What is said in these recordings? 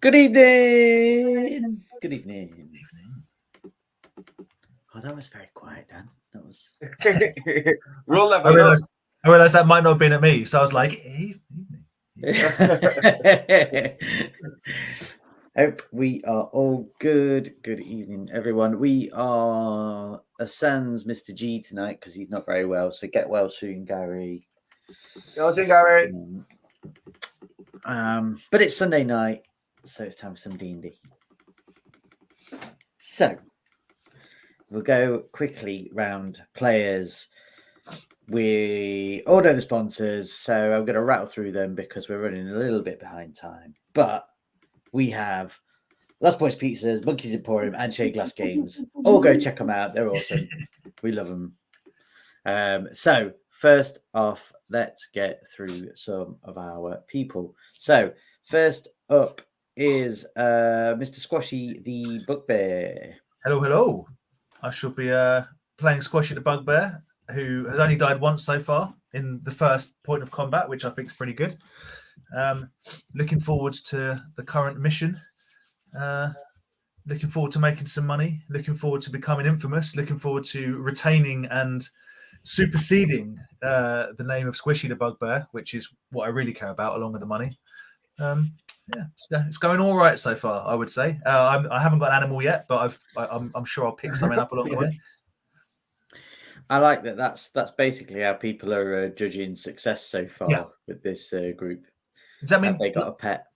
Good evening. Good evening. Oh, that was very quiet, Dan. That was. We'll level it up. I realised that might not have been at me, so I was like, evening. Hope we are all good. Good evening, everyone. We are sans Mr. G tonight because he's not very well. So get well soon, Gary. Go soon, Gary. But it's Sunday night, so it's time for some DnD. So we'll go quickly round players. We all know the sponsors, so I'm going to rattle through them because we're running a little bit behind time. But we have Last Points Pizzas, Monkeys Emporium, and Shade Glass Games. All go check them out. They're awesome. We love them. So first off, let's get through some of our people. So first up is Mr. Squashy the Bugbear. Hello. I shall be playing Squashy the Bugbear, who has only died once so far in the first point of combat, which I think is pretty good. Looking forward to the current mission. Looking forward to making some money. Looking forward to becoming infamous. Looking forward to retaining and superseding the name of Squishy the Bugbear, which is what I really care about, along with the money. It's going all right so far, I would say. I haven't got an animal yet, but I'm sure I'll pick something up along the way. I like that. That's basically how people are judging success so far with this group. Does that mean they got a pet?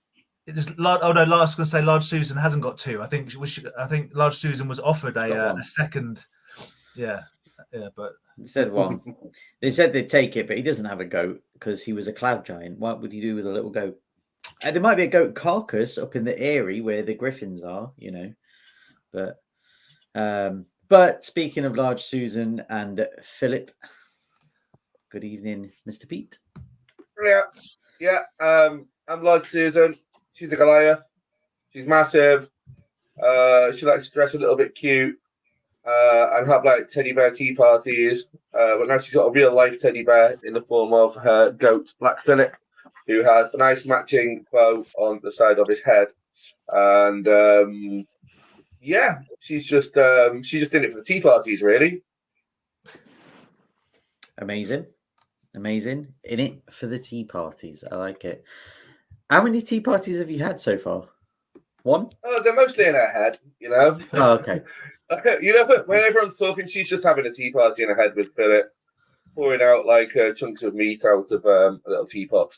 Large Susan hasn't got two. I think Large Susan was offered a second. Yeah, but they said one. They said they'd take it, but he doesn't have a goat because he was a cloud giant. What would he do with a little goat? There might be a goat carcass up in the Eyrie where the griffins are, But speaking of Large Susan and Philip, good evening, Mr. Pete. Yeah. I'm Large Susan. She's a Goliath. She's massive. She likes to dress a little bit cute and have like teddy bear tea parties. But now she's got a real life teddy bear in the form of her goat, Black Philip, who has a nice matching bow on the side of his head. And she's just in it for the tea parties, really. Amazing. In it for the tea parties. I like it. How many tea parties have you had so far? One? Oh, they're mostly in her head, Oh, okay. When everyone's talking, she's just having a tea party in her head with Philip, pouring out like chunks of meat out of a little teapot.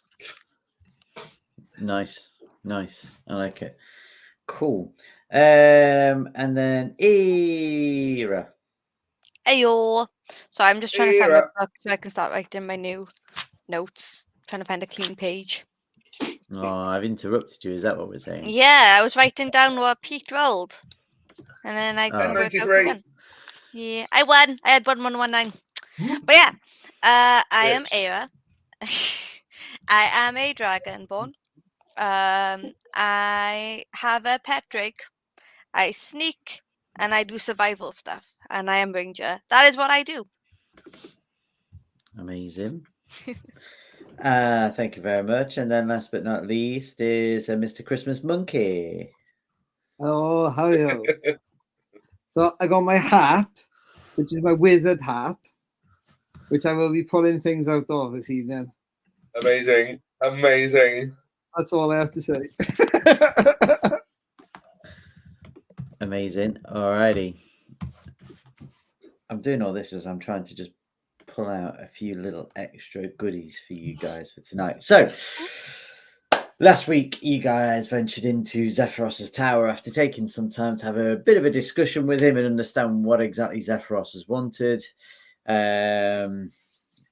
Nice. I like it. Cool. And then Era. Ayo. So I'm just trying to find my book so I can start writing my new notes. Trying to find a clean page. Oh, I've interrupted you. Is that what we're saying? Yeah, I was writing down what Pete rolled. And then I got worked out again. Yeah, I won. I had 1119. But yeah, I am Era. I am a dragonborn. I have a pet drake. I sneak and I do survival stuff. And I am Ranger. That is what I do. Amazing. Thank you very much. And then last but not least is Mr. Christmas Monkey. Hello, how are you? So I got my hat, which is my wizard hat, which I will be pulling things out of this evening. Amazing. That's all I have to say. Amazing. Alrighty. I'm doing all this as I'm trying to just pull out a few little extra goodies for you guys for tonight. So last week you guys ventured into Zephyros' tower after taking some time to have a bit of a discussion with him and understand what exactly Zephyros has wanted.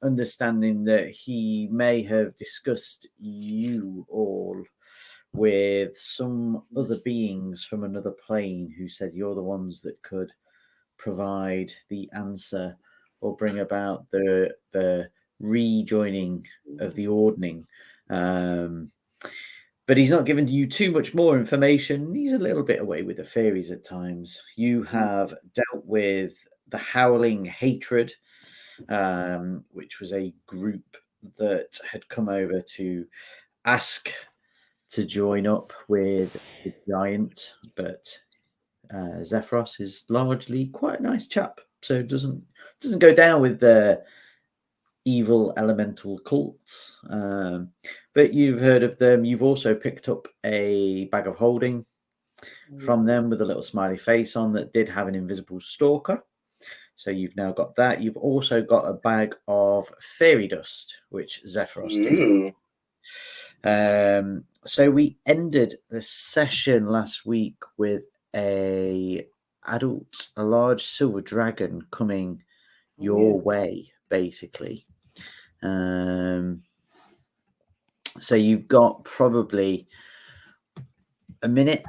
Understanding that he may have discussed you all with some other beings from another plane who said you're the ones that could provide the answer or bring about the rejoining of the ordning. But he's not given you too much more information. He's a little bit away with the theories at times. You have dealt with the Howling Hatred, which was a group that had come over to ask to join up with the giant, but Zephyros is largely quite a nice chap, so doesn't go down with the evil elemental cults. But you've heard of them. You've also picked up a bag of holding from them with a little smiley face on that did have an invisible stalker. So you've now got that. You've also got a bag of fairy dust, which Zephyros did. So we ended the session last week with a large silver dragon coming your way, basically. So you've got probably a minute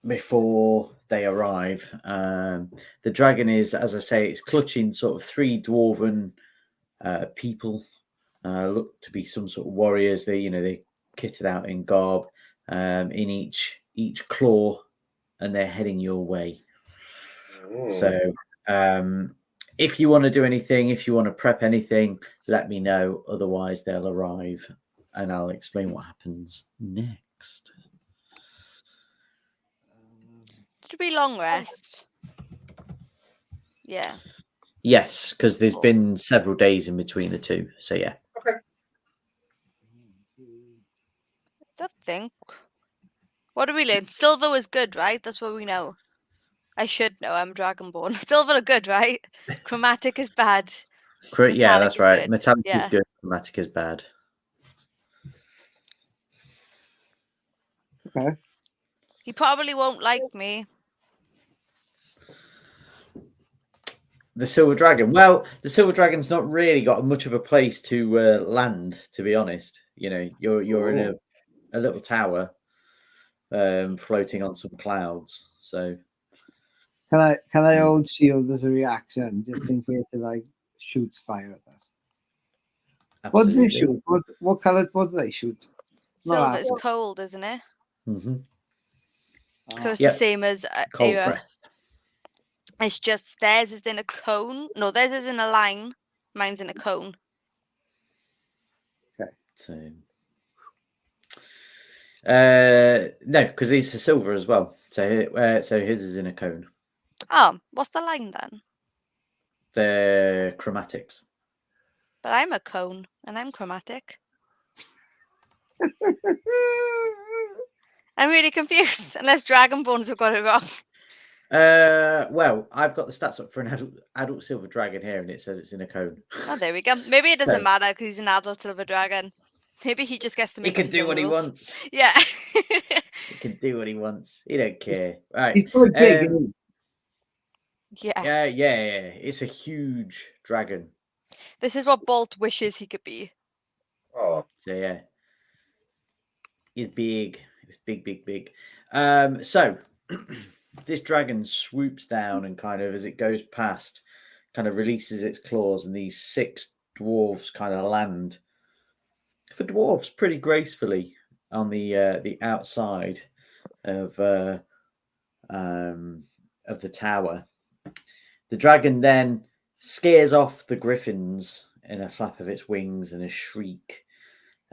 before they arrive. The dragon is, as I say, it's clutching sort of 3 dwarven people. Look to be some sort of warriors. They kitted out in garb, in each claw, and they're heading your way. So if you want to do anything, if you want to prep anything, let me know. Otherwise, they'll arrive, and I'll explain what happens next. Did we long rest? Yeah. Yes, because there's been several days in between the two. So yeah. Okay. Don't think. What do we learn? Silver was good, right? That's what we know. I should know. I'm Dragonborn. Silver are good, right? Chromatic is bad. Yeah, Metallic that's is right. good. Metallic Yeah. is good. Chromatic is bad. Okay. He probably won't like me. The silver dragon. Well, the silver dragon's not really got much of a place to land, to be honest. You're in a little tower, floating on some clouds. So Can I hold shield as a reaction just in case it like shoots fire at us? What does it shoot? What color? What do they shoot? Silver is cold, isn't it? Mm-hmm. So it's the same as Cold Era. breath. It's just theirs is in a cone. No, theirs is in a line. Mine's in a cone. Okay. So no, because these are silver as well. So his is in a cone. Oh, what's the line then? They're chromatics. But I'm a cone and I'm chromatic. I'm really confused. Unless Dragonborns have got it wrong. Well, I've got the stats up for an adult silver dragon here, and it says it's in a cone. Oh, there we go. Maybe it doesn't matter because he's an adult silver dragon. Maybe he just gets to make. He can do what he wants. Yeah. He can do what he wants. He don't care. Right. He's quite big, isn't he? Yeah. Yeah. It's a huge dragon. This is what Bolt wishes he could be. Oh. So yeah, he's big. He's big. So this dragon swoops down and kind of, as it goes past, kind of releases its claws, and these 6 dwarves kind of land. For dwarves, pretty gracefully on the outside of the tower. The dragon then scares off the griffins in a flap of its wings and a shriek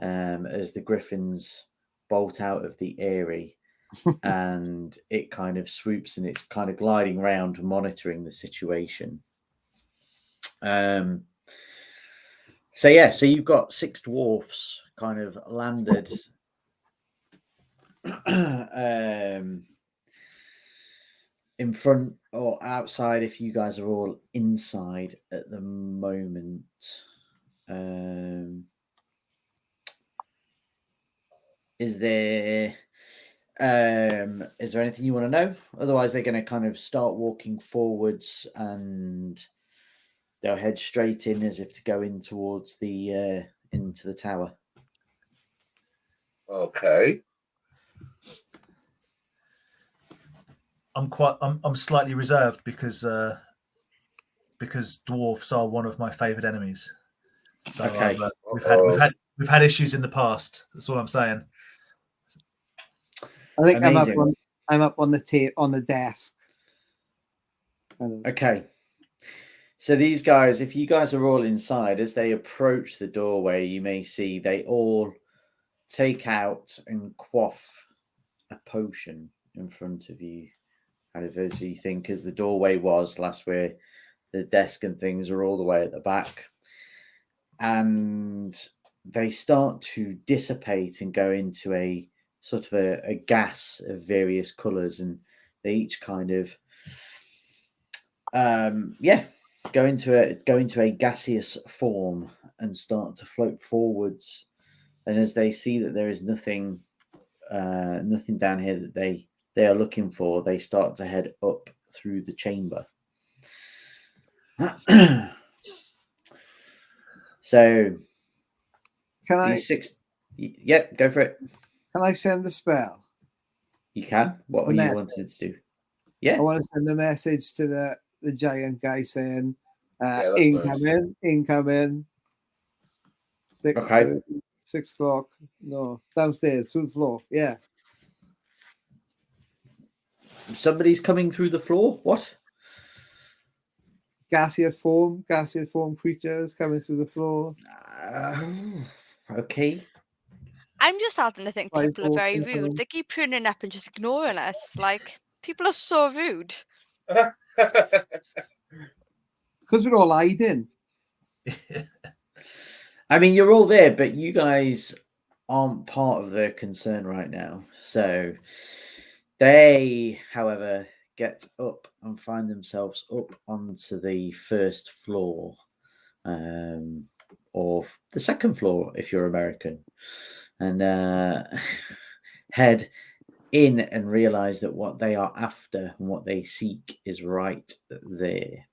as the griffins bolt out of the eyrie, and it kind of swoops and it's kind of gliding around, monitoring the situation. So you've got 6 dwarfs kind of landed in front or outside, if you guys are all inside at the moment. Is there anything you want to know? Otherwise, they're going to kind of start walking forwards, and they'll head straight in as if to go in towards the into the tower. Okay. I'm slightly reserved because dwarfs are one of my favourite enemies. So Okay. we've had issues in the past. That's all I'm saying. I think Amazing. I'm up on the desk. Okay. So these guys, if you guys are all inside, as they approach the doorway, you may see they all take out and quaff a potion in front of you, kind of as you think, as the doorway was last, where the desk and things are all the way at the back, and they start to dissipate and go into a sort of a gas of various colors, and they each kind of go into a gaseous form and start to float forwards. And as they see that there is nothing down here that they are looking for, they start to head up through the chamber. So Can I? these six, yep, go for it. Can I send a spell? You can. What were A you message. wanting to do? Yeah. I want to send a message to the giant guy saying, Yeah, that's incoming, incoming. Okay. 6 o'clock. No, downstairs, through the floor. Yeah. Somebody's coming through the floor. What? Gaseous form creatures coming through the floor. Okay. I'm just starting to think Five, people are four, very three, rude. seven. They keep turning up and just ignoring us. Like, people are so rude. Because we're all hiding. I mean, you're all there, but you guys aren't part of the concern right now. So they, however, get up and find themselves up onto the first floor, or the second floor if you're American, and head in and realize that what they are after and what they seek is right there.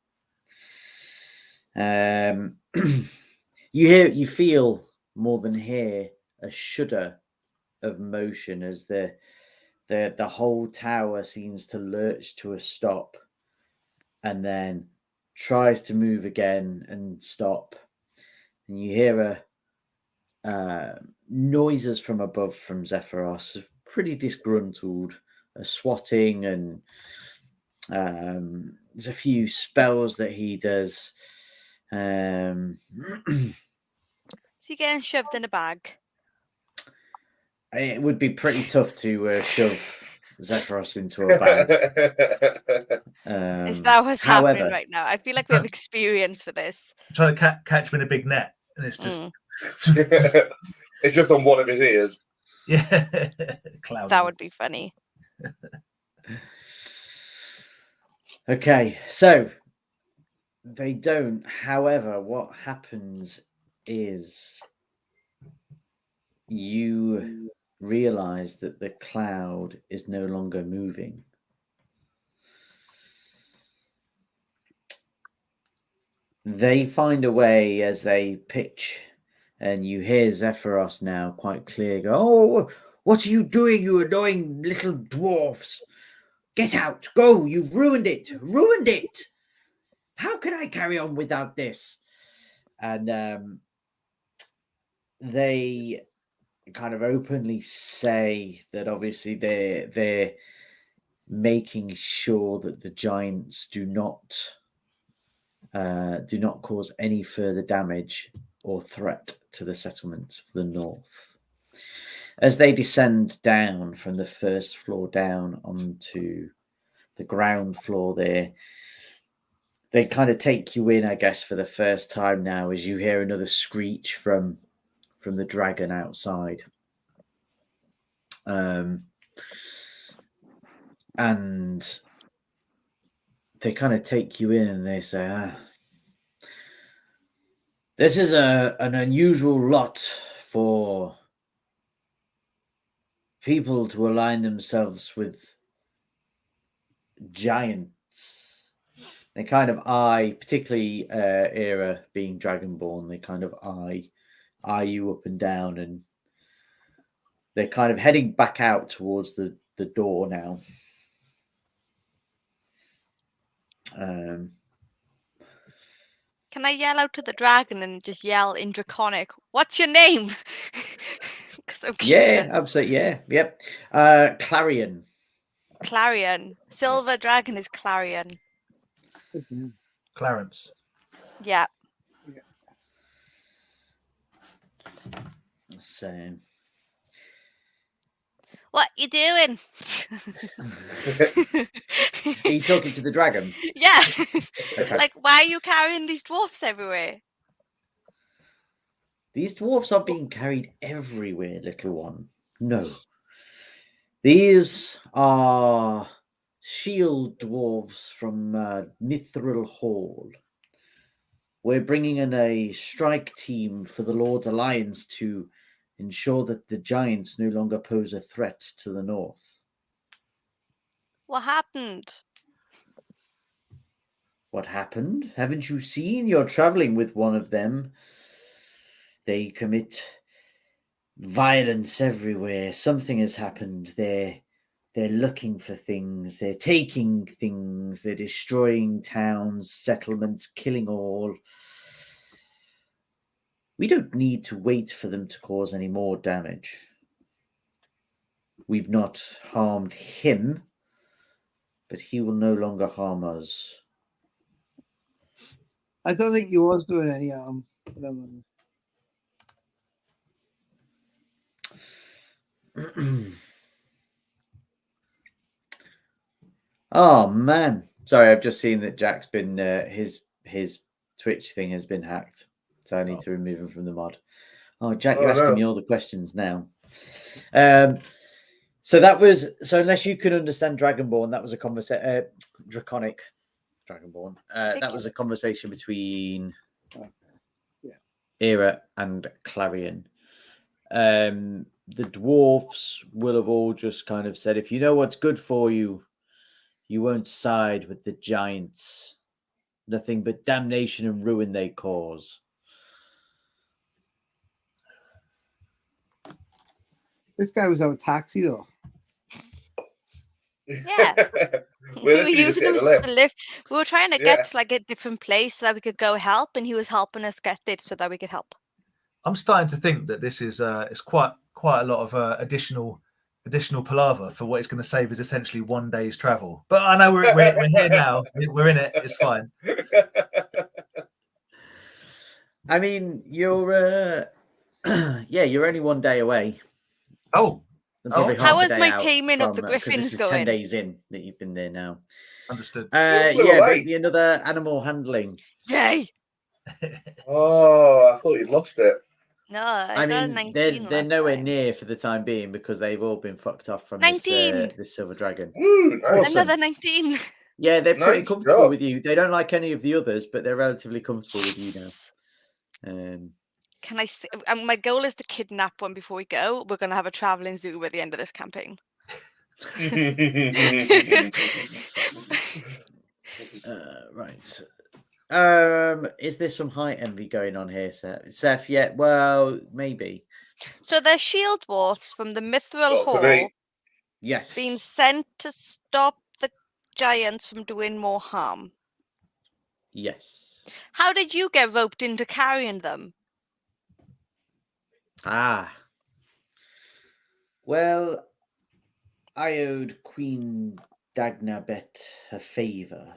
You feel more than hear a shudder of motion as the whole tower seems to lurch to a stop, and then tries to move again and stop. And you hear noises from above from Zephyros, pretty disgruntled, swatting, and there's a few spells that he does. Is he getting shoved in a bag? It would be pretty tough to shove Zephyros into a bag. Is that what's happening However, right now? I feel like we have experience for this. Trying to catch him in a big net, and it's just It's just on one of his ears. yeah, cloudy. That would be funny. okay, so they don't. However, what happens is you realize that the cloud is no longer moving. They find a way as they pitch, and you hear Zephyros now quite clear go, "Oh, what are you doing, you annoying little dwarfs? Get out, go, you've ruined it, ruined it. How can I carry on without this?" And they kind of openly say that obviously they're making sure that the giants do not cause any further damage or threat to the settlements of the north. As they descend down from the first floor down onto the ground floor there, they kind of take you in, I guess, for the first time now, as you hear another screech from the dragon outside. And they kind of take you in and they say, this is an unusual lot for people to align themselves with giants. They kind of eye, particularly Era being Dragonborn, they kind of eye you up and down, and they're kind of heading back out towards the door now. Can I yell out to the dragon and just yell in Draconic, "What's your name?" Because I'm curious. Yeah, absolutely. Yeah, yep. Clarion. Clarion. Silver dragon is Clarion. Clarence. So What you doing? Are you talking to the dragon? Yeah. Okay. Like, why are you carrying these dwarfs everywhere? These dwarfs are being carried everywhere, little one. No. These are shield dwarves from Mithril Hall. We're bringing in a strike team for the Lord's Alliance to ensure that the giants no longer pose a threat to the north. What happened? What happened? Haven't you seen? You're traveling with one of them. They commit violence everywhere. Something has happened. They're looking for things. They're taking things. They're destroying towns, settlements, killing all. We don't need to wait for them to cause any more damage. We've not harmed him, but he will no longer harm us. I don't think he was doing any harm. Oh man, sorry, I've just seen that Jack's been his Twitch thing has been hacked, so I need to remove him from the mod. Oh, Jack, you're asking me all the questions now. So unless you can understand Dragonborn, that was a conversation. Draconic Dragonborn. That was a conversation between Era and Clarion. The dwarfs will have all just kind of said, if you know what's good for you, you won't side with the giants. Nothing but damnation and ruin they cause. This guy was out taxi though. Yeah. We were using him just to lift. We were trying to get to like a different place so that we could go help, and he was helping us get there so that we could help. I'm starting to think that this is it's quite a lot of additional palaver for what it's going to save is essentially one day's travel. But I know we're here now. We're in it. It's fine. I mean, you're you're only one day away. Oh. How was my taming of the griffins this is going? 10 days in that you've been there now. Understood. Maybe another animal handling. Yay! Oh, I thought you'd lost it. No, I mean, they're nowhere near for the time being because they've all been fucked off from 19. This silver dragon. Ooh, nice. Another 19. Yeah, they're pretty Nice comfortable job. with you. They don't like any of the others, but they're relatively comfortable with you now. Can I say, my goal is to kidnap one before we go. We're going to have a traveling zoo at the end of this campaign. Right. Is there some height envy going on here, Seth? Yeah, well, maybe. So they're shield dwarfs from the Mithril Not for Hall me. Yes. being sent to stop the giants from doing more harm. Yes. How did you get roped into carrying them? Well, I owed Queen Dagnabet a favour.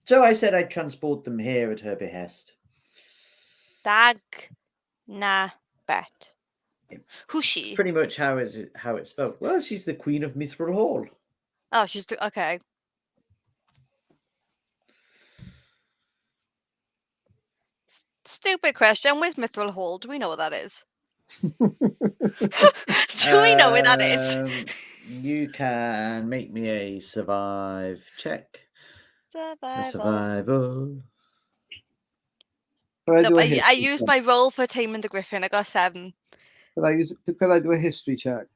So I said I'd transport them here at her behest. Dagnabet. Who's she? Pretty much how it's spelled. Well, she's the Queen of Mithril Hall. Oh, she's okay. Stupid question. Where's Mithril Hall? Do we know what that is? Do we know where that is? You can make me a survive check. Survival. No, I used my roll for taming the griffin. I got 7. Could I do a history check?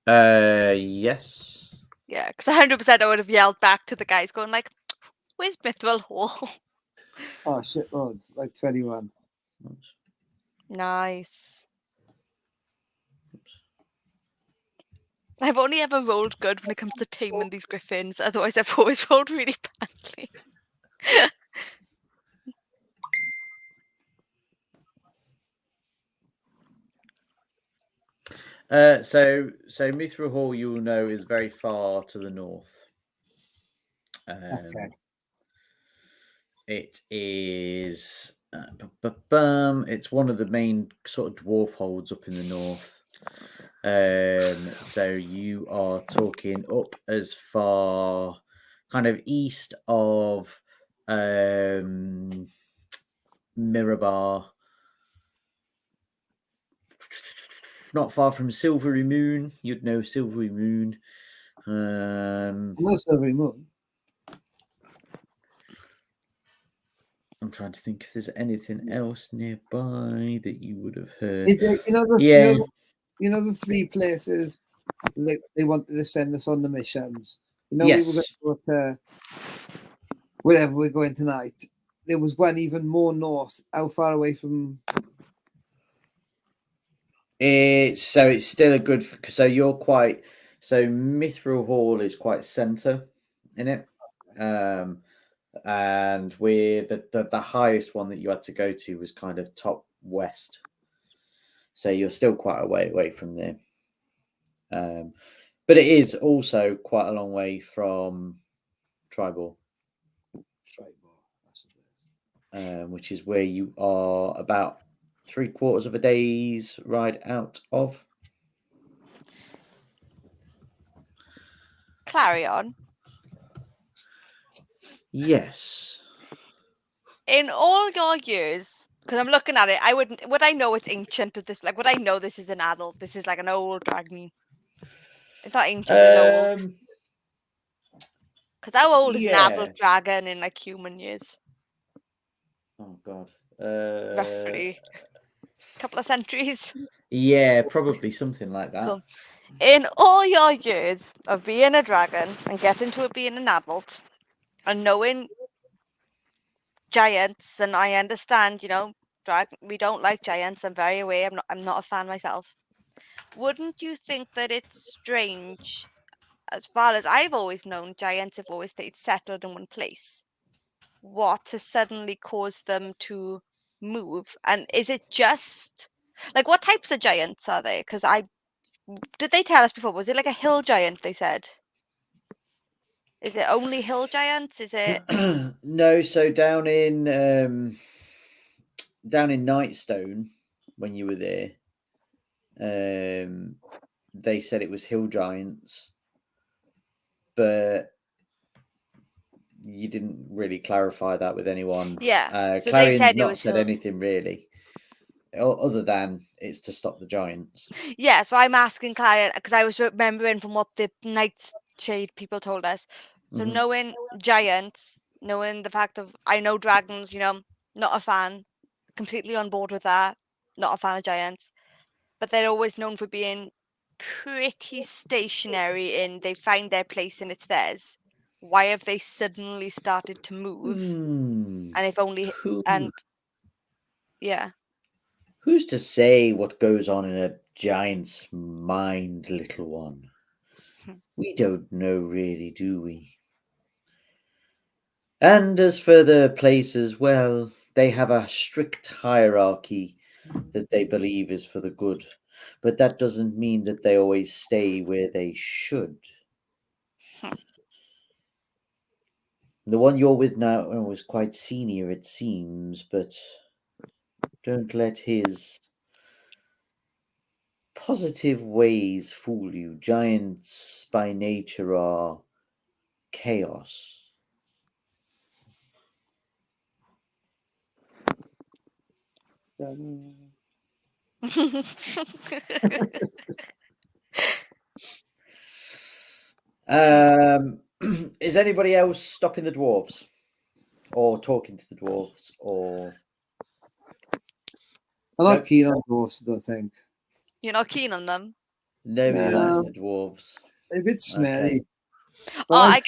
Yes. Yeah, because 100% I would have yelled back to the guys going like, where's Mithril Hall? Oh, shit loads. Like 21. Nice. I've only ever rolled good when it comes to taming these griffins. Otherwise, I've always rolled really badly. So Mithril Hall, you'll know, is very far to the north. Okay. It is. It's one of the main sort of dwarf holds up in the north. So you are talking up as far kind of east of Mirabar, not far from Silvery Moon. You'd know Silvery Moon. No Silvery Moon. I'm trying to think if there's anything else nearby that you would have heard. Is it Yeah. you know the 3 places they wanted to send us on the missions? You know, Yes. we were going to go to wherever we're going tonight. There was one even more north. How far away from? It's still a good. So you're quite. So Mithril Hall is quite centre in it, and we're the highest one that you had to go to was kind of top west. So you're still quite a way away from there. But it is also quite a long way from Triboar, which is where you are about 3/4 of a day's ride out of. Clarion. Yes. In all your years, because I'm looking at it, would I know it's ancient at this? Like, would I know this is an adult? This is like an old dragon. It's not ancient, it's old. Because how old is an adult dragon in like human years? Oh God. Roughly, a couple of centuries. Yeah, probably something like that. Cool. In all your years of being a dragon and getting to it being an adult and knowing giants, and I understand, you know, we don't like giants. I'm very aware. I'm not a fan myself. Wouldn't you think that it's strange? As far as I've always known, giants have always stayed settled in one place. What has suddenly caused them to move? And is it just like what types of giants are they? Because did they tell us before? Was it like a hill giant? They said. Is it only hill giants? Is it? No. So down in Nightstone, when you were there, they said it was hill giants, but you didn't really clarify that with anyone. Yeah. So Clarion's they said not it was said hill. anything really, other than it's to stop the giants. Yeah. So I'm asking Clarion because I was remembering from what the Nightshade people told us. So knowing giants, knowing the fact of I know dragons, you know, not a fan, completely on board with that. Not a fan of giants, but they're always known for being pretty stationary in they find their place and it's theirs. Why have they suddenly started to move? And if only yeah. Who's to say what goes on in a giant's mind, little one? We don't know really, do we? And as for the places, well, they have a strict hierarchy that they believe is for the good, but that doesn't mean that they always stay where they should. The one you're with now is quite senior, it seems, but don't let his positive ways fool you. Giants by nature are chaos. Is anybody else stopping the dwarves or talking to the dwarves or? I'm not keen on dwarves, I don't think. You're not keen on them? Nobody likes the dwarves. A bit smelly. Okay. Oh, I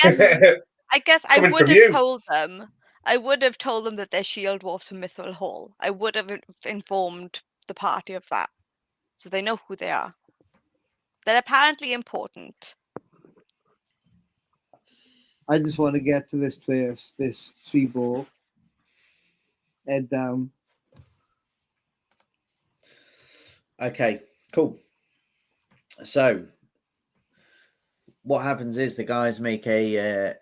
guess I Coming would from have you. told them. I would have told them that they're shield dwarfs from Mithril Hall. I would have informed the party of that, so they know who they are. They're apparently important. I just want to get to this place, this Triboar. Head down. Okay, cool. So what happens is the guys make a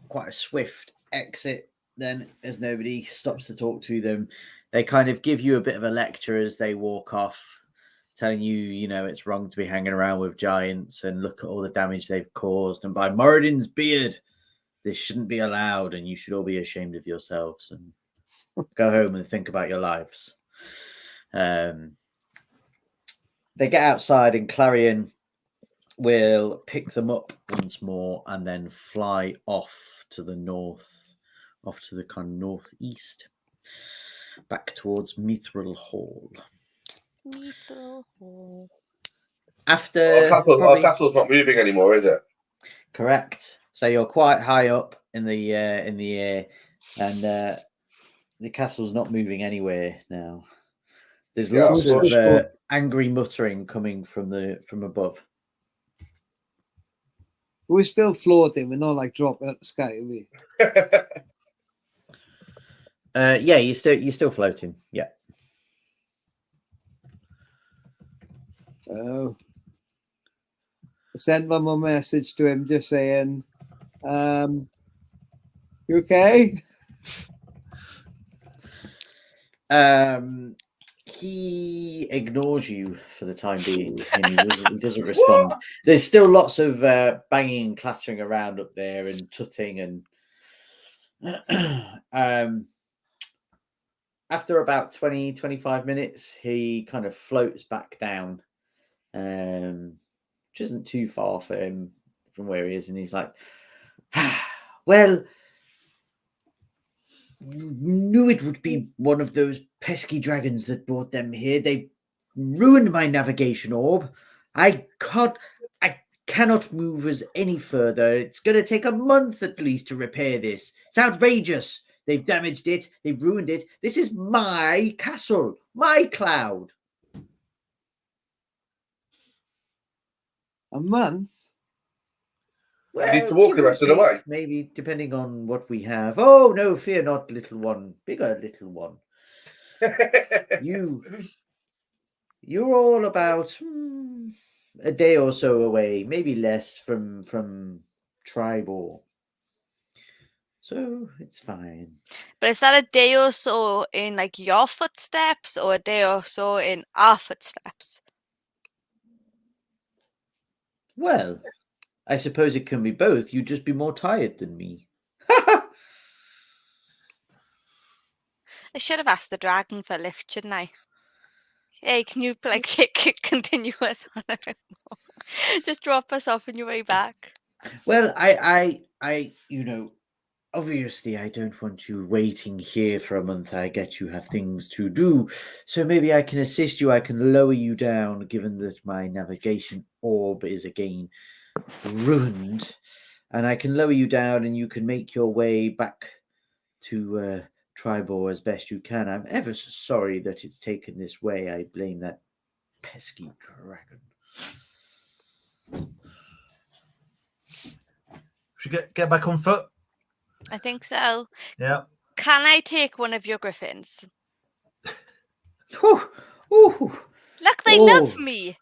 quite a swift exit then, as nobody stops to talk to them. They kind of give you a bit of a lecture as they walk off, telling you, it's wrong to be hanging around with giants and look at all the damage they've caused. And by Moradin's beard, this shouldn't be allowed, and you should all be ashamed of yourselves and go home and think about your lives. They get outside, and Clarion will pick them up once more and then fly off to the north, off to the kind of northeast, back towards Mithril Hall. Mithril Hall. After Our castle's not moving anymore, is it? Correct. So you're quite high up in the air, and the castle's not moving anywhere now. There's lots of angry muttering coming from above. We're still floating. We're not like dropping out the sky, are we? Yeah, you're still floating. Yeah. Oh. I sent one more message to him just saying, you okay? He ignores you for the time being, and he doesn't respond. There's still lots of banging and clattering around up there, and tutting, and after about 20-25 minutes, he kind of floats back down, which isn't too far for him from where he is, and he's like, well, knew it would be one of those pesky dragons that brought them here. They ruined my navigation orb. I cannot move us any further. It's going to take a month at least to repair this. It's outrageous. They've damaged it. They've ruined it. This is my castle, my cloud. A month? Well, you need to walk the rest of the way. Maybe, depending on what we have. Oh, no, fear not, little one. Bigger little one. You're all about a day or so away, maybe less from Triboar. So it's fine. But is that a day or so in like your footsteps, or a day or so in our footsteps? Well, I suppose it can be both. You'd just be more tired than me. I should have asked the dragon for a lift, shouldn't I? Hey, can you like continue us on a bit more? Just drop us off on your way back. Well, I obviously I don't want you waiting here for a month. I get you have things to do. So maybe I can assist you. I can lower you down, given that my navigation orb is again ruined. And I can lower you down, and you can make your way back to Triboar as best you can. I'm ever so sorry that it's taken this way. I blame that pesky dragon. Should we get back on foot? I think so. Yeah. Can I take one of your griffins? Ooh. Look, they love me.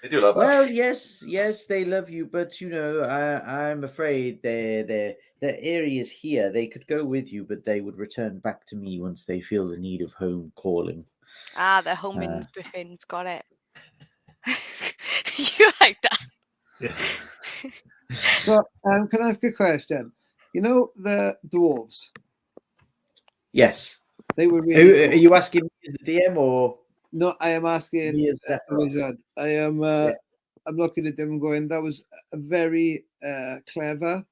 They do love us. Well, yes, they love you, but I'm afraid their areas here. They could go with you, but they would return back to me once they feel the need of home calling. Ah, the homing griffins, got it. You like that? Yeah. So, can I ask a question? You know the dwarves? Yes. They were really. Are you asking me as the DM or? No, I am asking Me as a wizard. I am. I'm looking at them and going, that was a very clever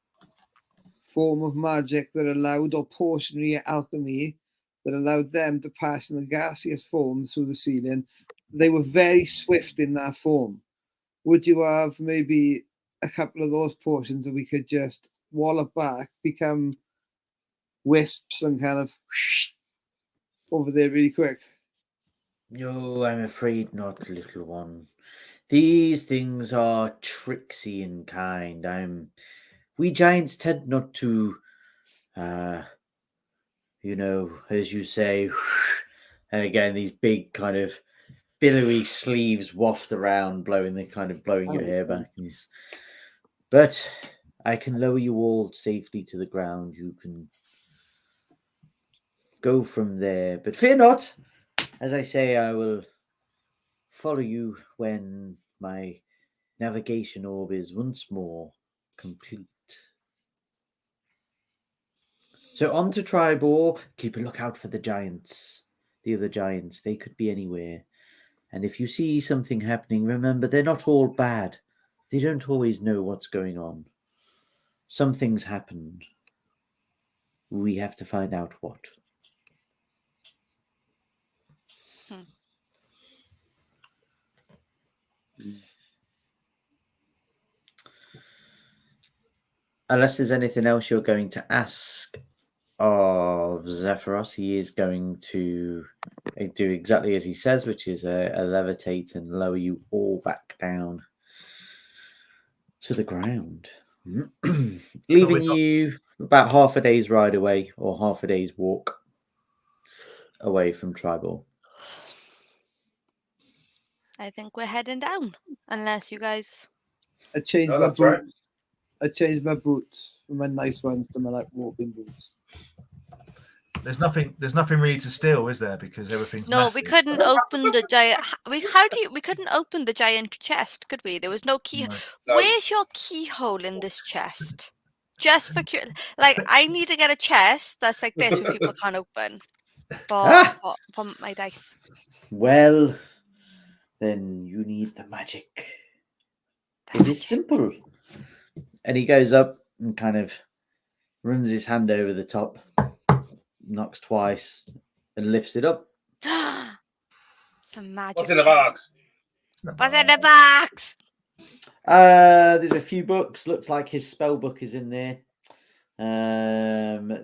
form of magic that allowed, or potionary alchemy that allowed them to pass in the gaseous form through the ceiling. They were very swift in that form. Would you have maybe a couple of those potions that we could just wallop back, become wisps, and kind of over there really quick? No, I'm afraid not, little one. These things are tricksy in kind. We giants tend not to, as you say, and again, these big kind of billowy sleeves waft around, blowing your hair back. But I can lower you all safely to the ground. You can go from there. But fear not. As I say, I will follow you when my navigation orb is once more complete. So on to Triboar. Keep a lookout for the giants. The other giants. They could be anywhere. And if you see something happening, remember they're not all bad. They don't always know what's going on. Something's happened. We have to find out what. Unless there's anything else you're going to ask of Zephyros, he is going to do exactly as he says, which is a levitate and lower you all back down to the ground, leaving you about half a day's ride away or half a day's walk away from Triboar. I think we're heading down, unless you guys. I changed No, my that's boots. right. I changed my boots from my nice ones to my like walking boots. There's nothing really to steal, is there? Because everything's No, massive. we couldn't open the giant. We couldn't open the giant chest, could we? There was no key. No. No. Where's your keyhole in this chest? Just for like, I need to get a chest that's like this, where people can't open. For my dice. Well, then you need the magic. It is simple. And he goes up and kind of runs his hand over the top, knocks twice, and lifts it up. The magic. What's in the box? What's in the box? There's a few books. Looks like his spell book is in there.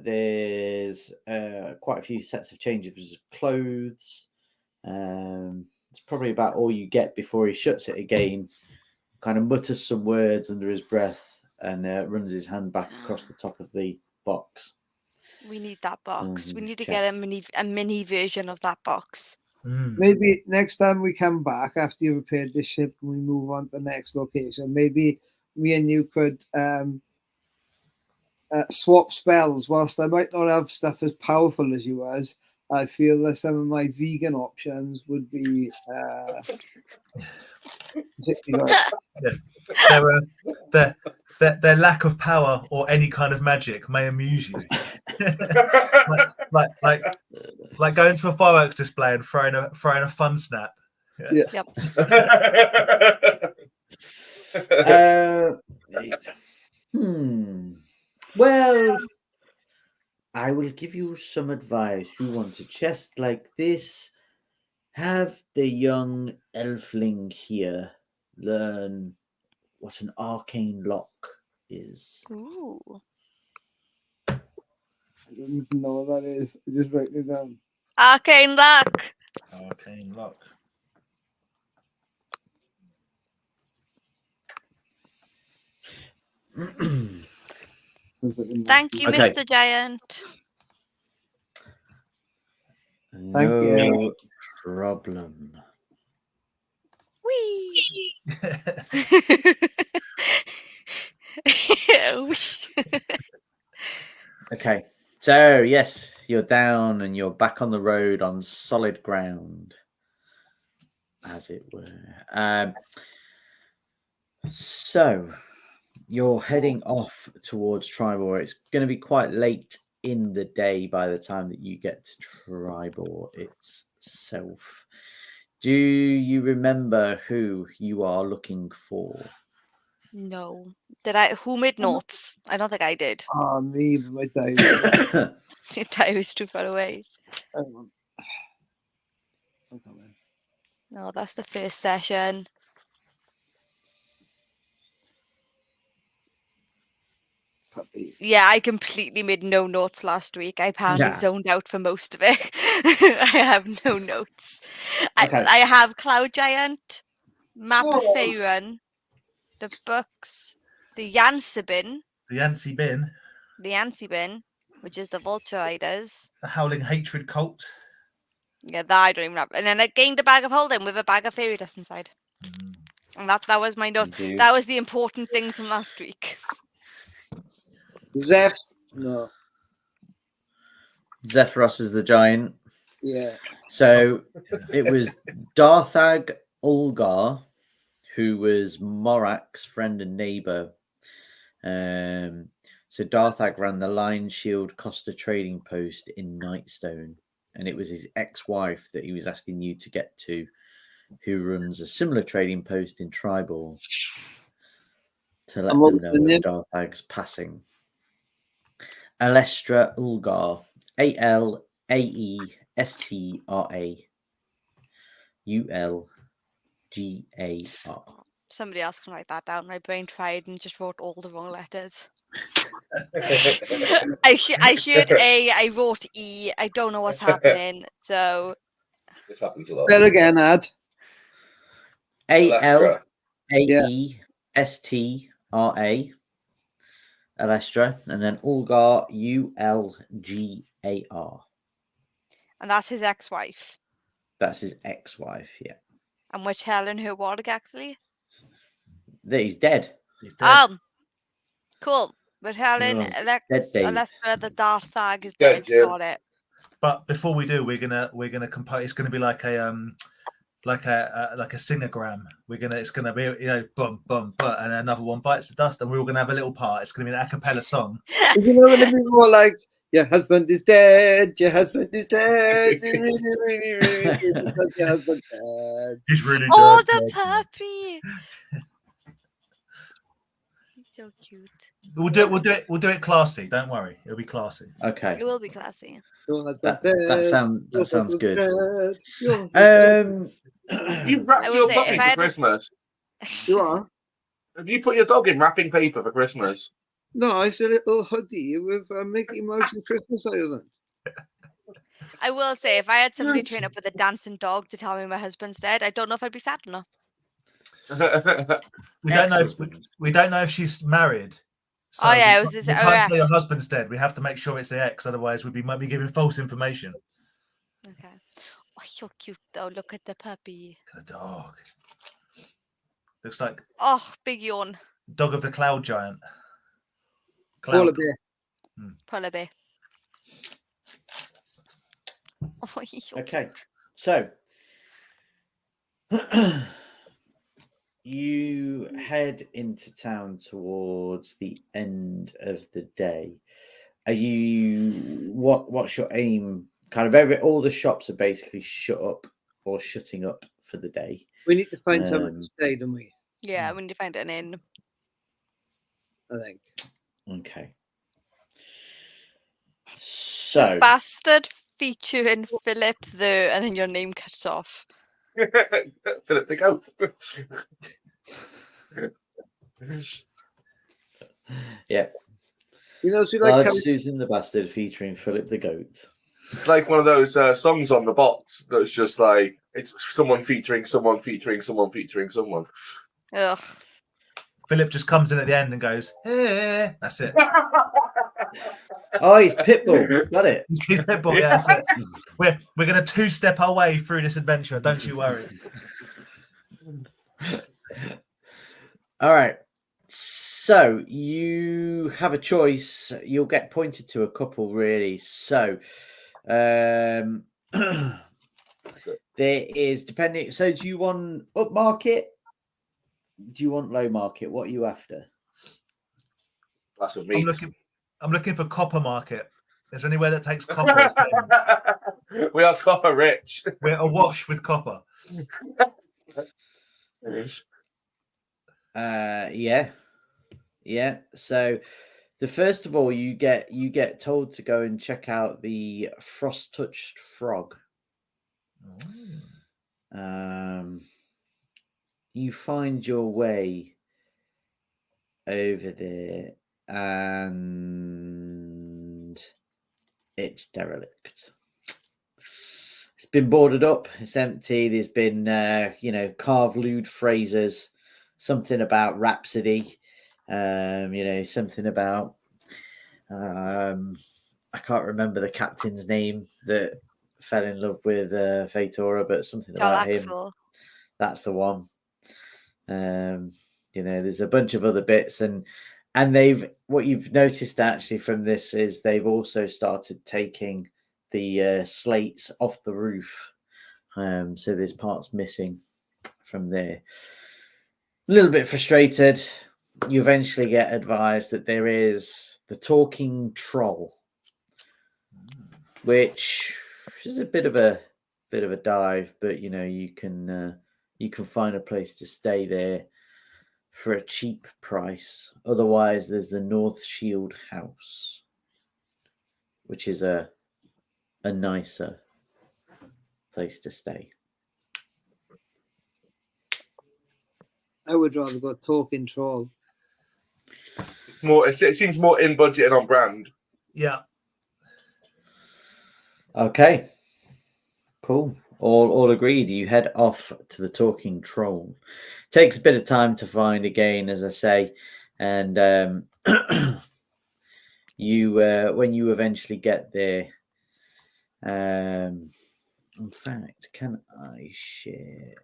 There's quite a few sets of changes of clothes. It's probably about all you get before he shuts it again. Kind of mutters some words under his breath and runs his hand back across the top of the box. We need that box. We need to Chest. get a mini version of that box. Maybe next time we come back after you've repaired the ship and we move on to the next location, maybe me and you could swap spells. Whilst I might not have stuff as powerful as yours, I feel that some of my vegan options would be particularly good. Their lack of power or any kind of magic may amuse you. like going to a fireworks display and throwing a fun snap. Yeah. Yep. Well, I will give you some advice. You want a chest like this? Have the young elfling here learn what an arcane lock is. Ooh. I don't even know what that is. I just write it down. Arcane luck. Arcane lock. Thank you, Okay. Mr. Giant. No you. problem. Whee! Okay, so yes, you're down and you're back on the road on solid ground, as it were. So you're heading off towards Triboar. It's going to be quite late in the day by the time that you get to Triboar itself. Do you remember who you are looking for? No. Did I? Who made notes? I don't think I did. Oh, me, but my diary. Your diary's too far away. Hang on. I'm coming. No, that's the first session. Puppy. Yeah, I completely made no notes last week. I apparently Yeah. zoned out for most of it. I have no notes. Okay. I have Cloud Giant, Map of Oh. Faerun, the books, the Yancy bin, The Yancy bin, which is the Vulture Riders. the Howling Hatred cult. Yeah, that I don't even have. And then I gained a bag of holding with a bag of fairy dust inside. And that was my note. You do. That was the important things from last week. Zeph. No. Zephyros is the giant. Yeah. So it was Darthag, Ulgar, who was Morak's friend and neighbor. So Darthag ran the Lion Shield Costa trading post in Nightstone, and it was his ex-wife that he was asking you to get to, who runs a similar trading post in Triboar, to let And what them was the know name? of Darthag's passing. Alestra Ulgar, Alestra Ulgar. Somebody else can write that down. My brain tried and just wrote all the wrong letters. I heard A, I wrote E. I don't know what's happening. So This happens a lot. Spell again, Ad. Alestra. Alestra, Alestra, and then Ulgar, Ulgar. and that's his ex-wife. That's his ex-wife, yeah. And we're telling her what actually? That he's dead. He's dead. Cool. We're telling Oh, dead Dave. Alestra the Darthag is Dead, dead. Jim. Got it. But before we do, we're gonna compose. It's gonna be like a singogram. It's gonna be bum bum but, and another one bites the dust, and we're all gonna have a little part. It's gonna be an a cappella song. Is it going to be more like, your husband is dead, your husband is dead, we really, really, really, really because your husband's dead. He's really dead. Oh, the puppy! He's so cute. We'll do it classy. Don't worry, it'll be classy. Okay. It will be classy. Your husband's That dead, sounds your good. husband's dead, your husband's You wrapped I will your say, puppy if I for had to- Christmas. You are? Have you put your dog in wrapping paper for Christmas? No, it's a little hoodie with Mickey Mouse and Christmas eyes. I will say, if I had somebody Yes. turn up with a dancing dog to tell me my husband's dead, I don't know if I'd be sad enough. We don't know. Ex-husband. We don't know if she's married. So Oh, yeah, it we was his- we oh, can't yeah. say her husband's dead. We have to make sure it's the ex, otherwise we might be giving false information. Okay. Oh, so cute though. Look at the puppy. The dog looks like Oh, big yawn. dog of the cloud giant. Polar Cloud. bear. Polar bear. Oh, he's so Okay, so you head into town towards the end of the day. Are you what's your aim? Kind of all the shops are basically shut up or shutting up for the day. We need to find somewhere to Um, stay, don't we? Yeah, we need to find an inn. I think. Okay. So Bastard featuring Philip the, and then your name cuts off. Philip the goat. yeah, You know, she like Large coming Susan the Bastard featuring Philip the Goat. It's like one of those songs on the bots that's just like it's someone featuring someone featuring someone featuring someone. Ugh. Philip just comes in at the end and goes, "Hey," that's it. Oh, he's Pitbull. Got it. He's Pitbull, yeah, that's it. We're going to two-step our way through this adventure. Don't you worry. All right. So you have a choice. You'll get pointed to a couple, really. So there is depending. So do you want upmarket? Do you want low market? What are you after? That's what me. I'm looking for copper market. Is there anywhere that takes copper? We are copper rich. We're awash with copper. Yeah. So the first of all, you get told to go and check out the Frost Touched Frog. You find your way over there and it's derelict. It's been boarded up. It's empty. There's been, carved lewd phrases, something about Rhapsody, something about, I can't remember the captain's name that fell in love with Fatora, but something about him. That's the one. There's a bunch of other bits, and what you've noticed actually from this is they've also started taking the slates off the roof. So there's parts missing from there. A little bit frustrated. You eventually get advised that there is the talking troll, which is a bit of a dive, but you can find a place to stay there for a cheap price. Otherwise, there's the North Shield House, which is a nicer place to stay. I would rather go talking troll. It's more. It seems more in budget and on brand. Yeah. Okay. Cool. All agreed. You head off to the talking troll. Takes a bit of time to find again, as I say, and you when you eventually get there. In fact, can I share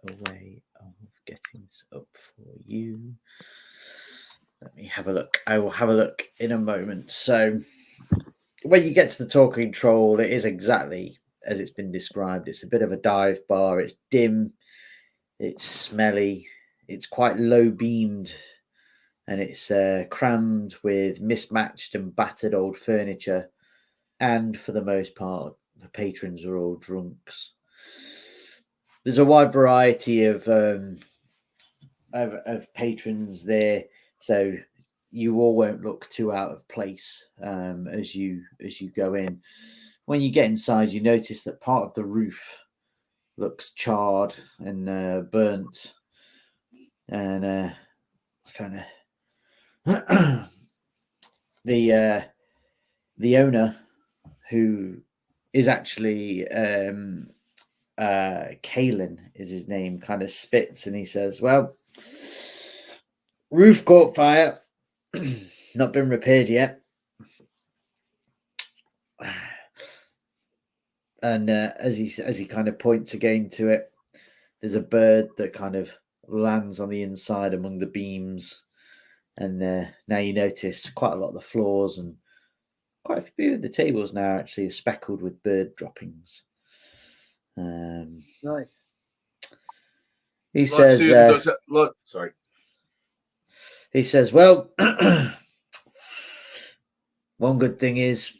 a way of getting this up for you? Let me have a look. I will have a look in a moment. So when you get to the talking troll, it is exactly as it's been described. It's a bit of a dive bar. It's dim. It's smelly. It's quite low beamed. And it's crammed with mismatched and battered old furniture. And for the most part, the patrons are all drunks. There's a wide variety of patrons there, so you all won't look too out of place as you go in. When you get inside, you notice that part of the roof looks charred and burnt, and it's kind of the owner, who is actually Kalen is his name, kind of spits and he says, "Well, roof caught fire, not been repaired yet." And as he kind of points again to it, there's a bird that kind of lands on the inside among the beams, and now you notice quite a lot of the floors and quite a few of the tables now actually are speckled with bird droppings. Nice. He says, sorry. He says, "Well, one good thing is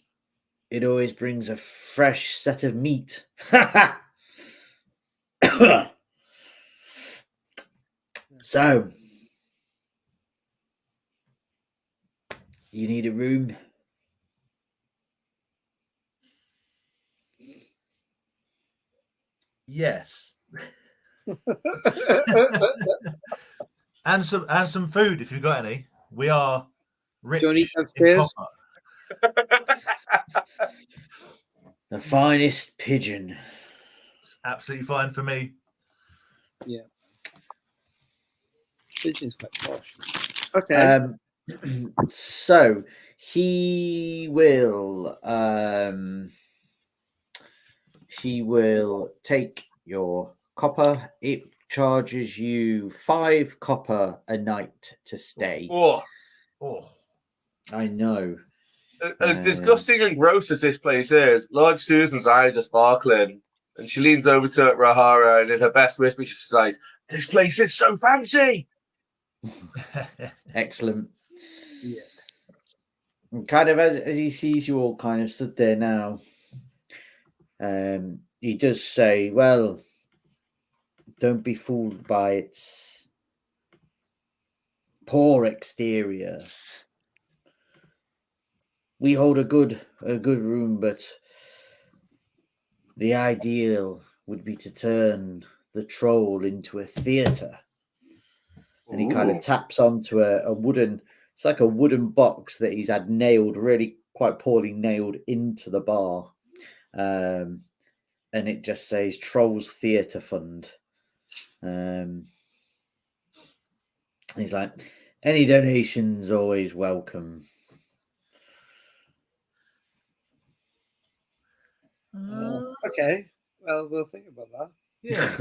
it always brings a fresh set of meat." So, you need a room? Yes. and some food if you've got any. We are rich. Johnny in upstairs. copper. The finest pigeon. It's absolutely fine for me. Yeah. Pigeon's quite posh. Okay. So he will take your copper. It charges you 5 copper a night to stay. Oh, I know. as disgusting and gross as this place is, Lord Susan's eyes are sparkling, and she leans over to Rahara, and in her best whisper, she says, "This place is so fancy." Excellent. Yeah. And kind of as he sees you all kind of stood there now, he does say, "Well, don't be fooled by its poor exterior. We hold a good room, but the ideal would be to turn the troll into a theatre." And he kind of taps onto a wooden, it's like a wooden box that he's had nailed, really quite poorly nailed into the bar. And it just says Trolls Theatre Fund. He's like, "Any donations always welcome." Okay. Well, we'll think about that. Yeah.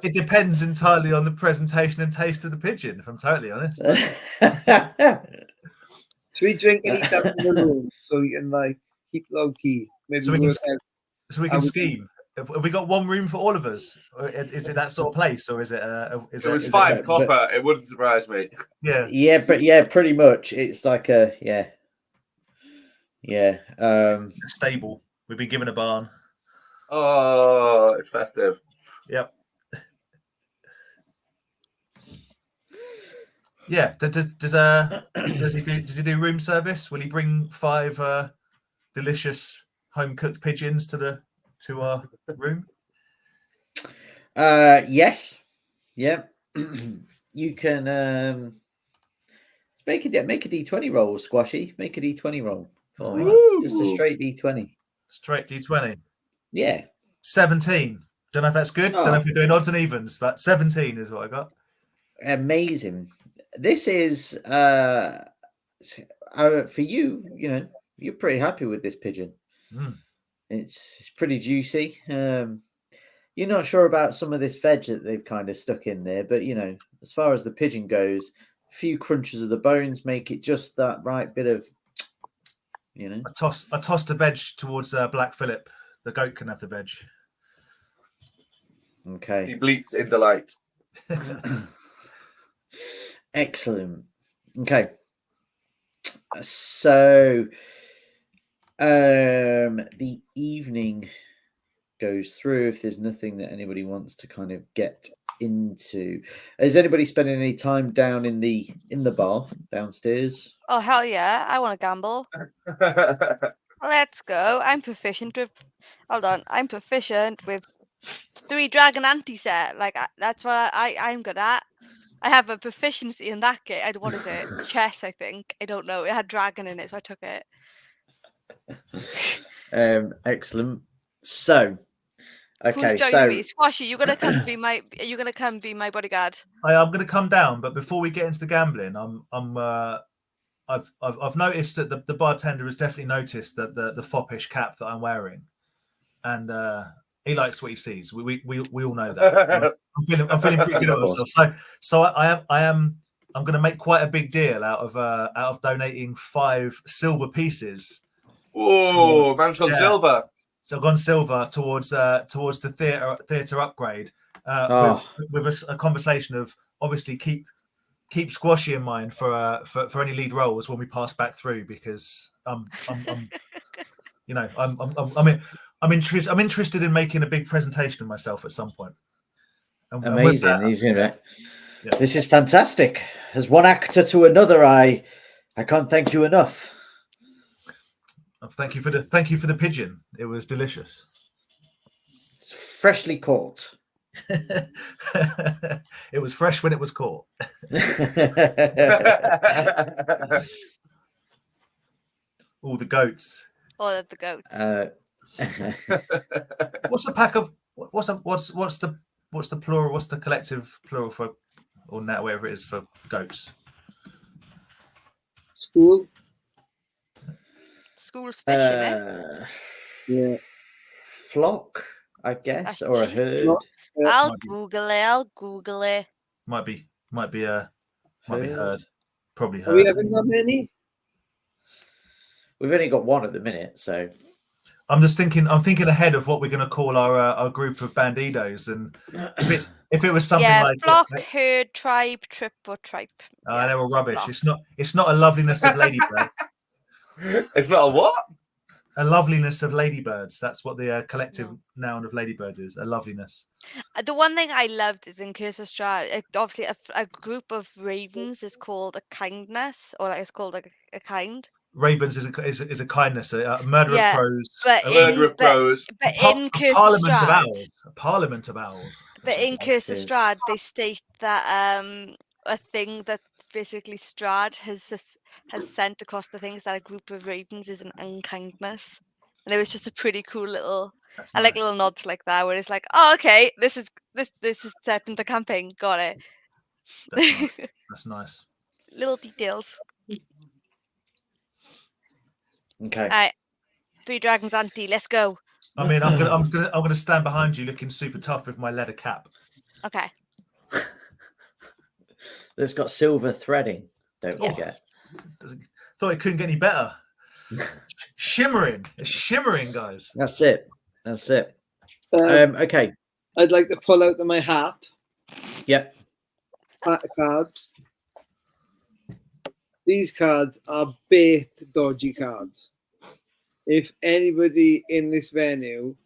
It depends entirely on the presentation and taste of the pigeon, if I'm totally honest. Should we drink and eat that in the room so we can like keep low key? Maybe So we can scheme. Have we got one room for all of us? Or is it that sort of place, or is it? It was 5 but- copper. It wouldn't surprise me. Yeah. Yeah, but yeah, pretty much. It's like a yeah. A stable. We've been given a barn. Oh, it's festive. Yep. Yeah. Does he do room service? Will he bring 5 delicious home cooked pigeons to our room? Yes. Yeah. You can make a D20 roll, Squashy. Make a D20 roll for me. Just a Woo! straight D20. Straight D20. Yeah. 17. Don't know if that's good. Don't know if we're doing odds and evens, but 17 is what I got. Amazing. This is for you. You know, you're pretty happy with this pigeon. Mm. It's pretty juicy. You're not sure about some of this veg that they've kind of stuck in there, but you know, as far as the pigeon goes, a few crunches of the bones make it just that right bit of, you know. I tossed the veg towards Black Phillip. The goat can have the veg. He Okay. bleats in delight. Excellent. Okay. So the evening goes through. If there's nothing that anybody wants to kind of get into, is anybody spending any time down in the bar downstairs? Oh hell yeah! I want to gamble. Let's go. I'm proficient with. Hold on. I'm proficient with 3 dragon anti-set. Like that's what I'm good at. I have a proficiency in that game. What is it? Chess, I think. I don't know. It had dragon in it, so I took it. Excellent. So, okay, Who's joining so me? Squashy, you're gonna come be my. You're gonna come be my bodyguard. I'm going to come down, but before we get into the gambling, I've noticed that the bartender has definitely noticed that the foppish cap that I'm wearing, and he likes what he sees. We all know that. I'm feeling pretty good about myself. So I'm going to make quite a big deal out of donating 5 silver pieces. Oh, man's on silver. So I've gone silver towards the theatre upgrade with a conversation of obviously keep Squashy in mind for any lead roles when we pass back through, because I'm interested in making a big presentation of myself at some point. And amazing. that, This is fantastic. As one actor to another, I can't thank you enough. Thank you for the pigeon. It was delicious. Freshly caught. It was fresh when it was caught. All the goats. All of the goats. What's the pack of what's the plural? What's the collective plural for, or net, whatever it is, for goats? School. School's fish, innit? Yeah. Flock, I guess, That's or a cheap. herd. Flock. I'll Might be. Google it. Might be heard. Probably Are we heard. having that many? We've only got one at the minute, so I'm thinking ahead of what we're going to call our group of bandidos, and if it was something like flock, herd, tribe, trip, or tripe. they were rubbish. Flock. It's not a loveliness of ladybirds. It's not a what? A loveliness of ladybirds. That's what the collective noun of ladybirds is. A loveliness. The one thing I loved is in Curse of Strahd, obviously a group of ravens is called a kindness, or it's called like a kind. Ravens is a kindness, a murder of crows. But Murder of crows. But in Curse of Strahd, a parliament of owls. but in Curse of Strahd, they state that a thing that basically Strahd has sent across the things that a group of ravens is an unkindness, and it was just a pretty cool little. I like little nods like that, where it's like, oh, okay, this is set in the campaign. Got it. That's nice. Little details. okay. All right, 3 dragons auntie, let's go. I mean, I'm gonna stand behind you, looking super tough with my leather cap. Okay. That's got silver threading. Don't Yes. forget. Thought it couldn't get any better. Shimmering, it's shimmering, guys. That's it. Okay. I'd like to pull out of my hat Yep. pack of cards. These cards are bait dodgy cards. If anybody in this venue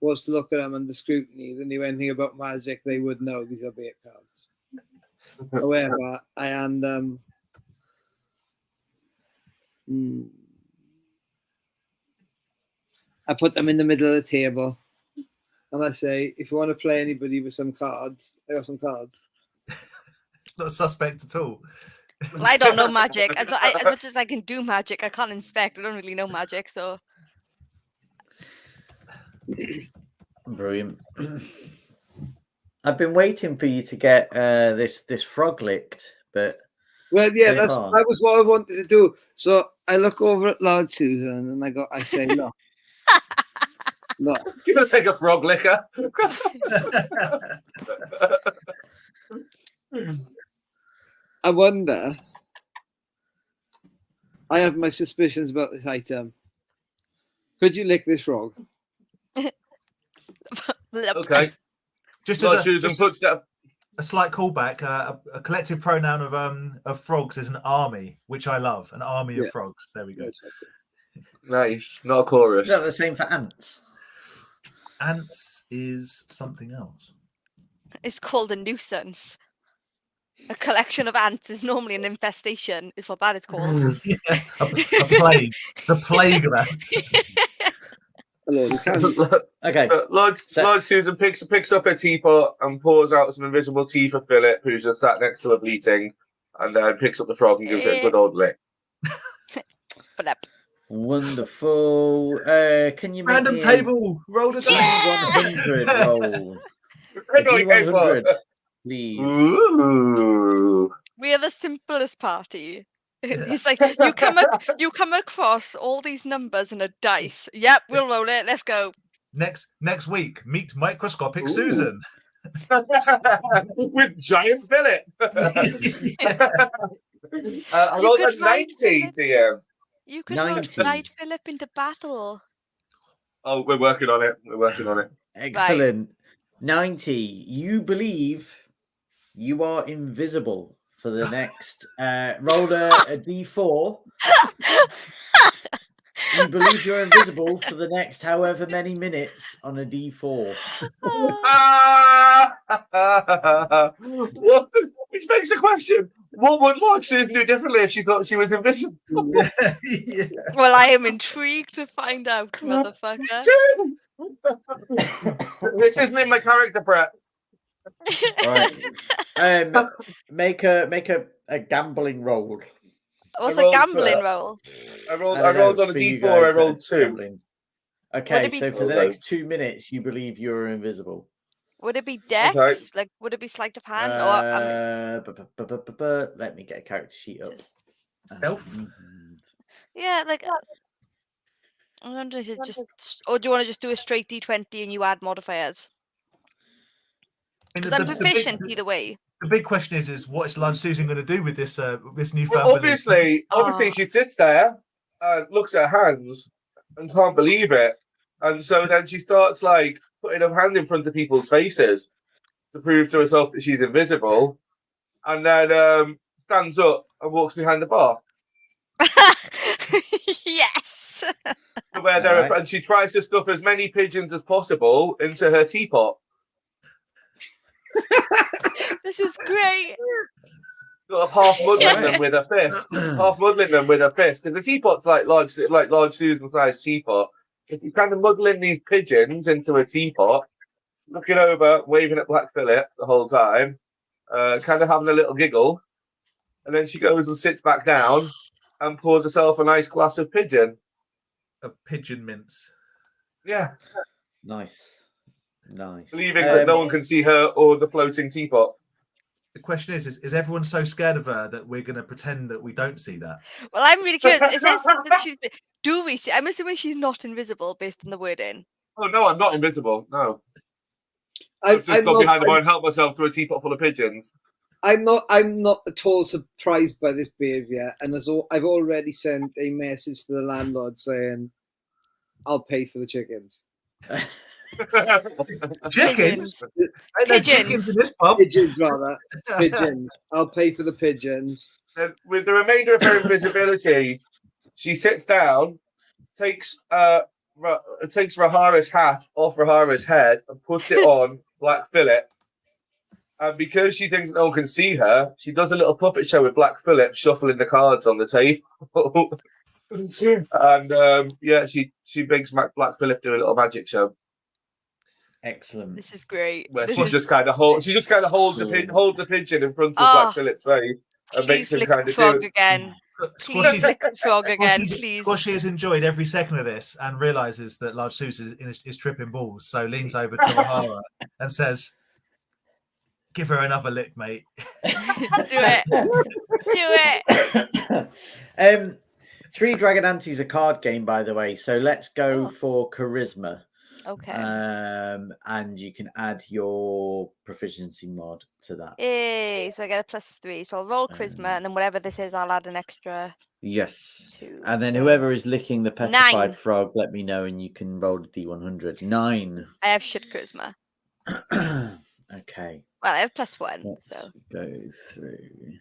was to look at them under scrutiny, they knew anything about Magic, they would know these are bait cards. However, I am I put them in the middle of the table, and I say, if you want to play anybody with some cards, I got some cards. It's not suspect at all. Well, I don't know Magic. As much as I can do Magic, I can't inspect. I don't really know Magic, so. Brilliant. I've been waiting for you to get this frog licked, but well, yeah, so that was what I wanted to do. So I look over at Lord Susan and I say, look, look. You're gonna take a frog licker. I wonder. I have my suspicions about this item. Could you lick this frog? Okay. Just Lord as Susan puts that. a slight callback, a collective pronoun of frogs is an army, which I love. An army of frogs. There we go. Nice, not a chorus. is that the same for ants? Ants is something else. It's called a nuisance. A collection of ants is normally an infestation, is what that is called. Yeah, a plague. The plague of ants. Okay. So Lord Susan picks up her teapot and pours out some invisible tea for Philip, who's just sat next to her bleating, and then picks up the frog and gives it a good old lick. Philip. Wonderful. Can you make Random me table. Roll the dice. 100 roll? A D100, please. Ooh. We are the simplest party. He's like, you come across all these numbers in a dice. Yep, we'll roll it. Let's go. Next week, meet microscopic Ooh. Susan. With giant Philip. I rolled a 90, DM. You could 90. ride Philip into battle. Oh, we're working on it. Excellent. 90. You believe you are invisible for the next roll a D4. You believe you're invisible for the next however many minutes on a D4. Which makes the question: what would Lord Susan do differently if she thought she was invisible? Yeah. Well, I am intrigued to find out, motherfucker. This isn't in my character prep. All right. Make a gambling roll. What's I a rolled gambling for- roll? I rolled on a for you D4. guys I that rolled are 2. gambling. Okay, it be- so for the next 2 minutes, you believe you're invisible. Would it be Dex? Okay. Like, would it be sleight of hand? Let me get a character sheet up. Stealth. Yeah, like. I'm wondering, is it just, or do you want to just do a straight D20 and you add modifiers? Because I'm proficient either way. The big question is what is Lord Susan going to do with this newfound Well, belief? obviously, she sits there, looks at her hands, and can't believe it. And so then she starts like putting her hand in front of people's faces to prove to herself that she's invisible, and then stands up and walks behind the bar. Yes. To where Right. and she tries to stuff as many pigeons as possible into her teapot. This is great. Sort of half muddling them with her fist. Because the teapot's like Lord Susan-sized teapot. If you kind of muddling these pigeons into a teapot, looking over, waving at Black Phillip the whole time, kind of having a little giggle, and then she goes and sits back down and pours herself a nice glass of pigeon. Of pigeon mince. Yeah. Nice. Believing that no one can see her or the floating teapot. The question is everyone so scared of her that we're going to pretend that we don't see that? Well, I'm really curious. It says that do we see? I'm assuming she's not invisible based on the wording. Oh, no, I'm not invisible. No. I've just got behind the bar and helped myself to a teapot full of pigeons. I'm not at all surprised by this behaviour, and I've already sent a message to the landlord saying, "I'll pay for the chickens." Chickens? Ain't no chickens Pigeons. in this pub. Pigeons, rather. Pigeons. I'll pay for the pigeons. And with the remainder of her invisibility, she sits down, takes Rahara's hat off Rahara's head and puts it on Black Phillip. And because she thinks no one can see her, she does a little puppet show with Black Phillip shuffling the cards on the table. And she makes Black Phillip do a little magic show. Excellent. This is great. Where This she is- just kind of holds the pigeon in front of Black Phillip's face and makes Please him lick kind the of frog do it. again. Please Squashy's, lick the frog again, please. Squashy has enjoyed every second of this and realizes that Large Suze is tripping balls. So leans over to Rahara and says, "Give her another lick, mate." Do it. Do it. 3 Dragon Ante's a card game, by the way. So let's go Oh. for charisma. Okay. And you can add your proficiency mod to that. Yay. So I get a +3. So I'll roll charisma, and then whatever this is, I'll add an extra Yes. 2. And then so whoever is licking the petrified 9. frog, let me know, and you can roll a D100. 9. I have shit charisma. Okay. Well, I have +1. Let's So go through.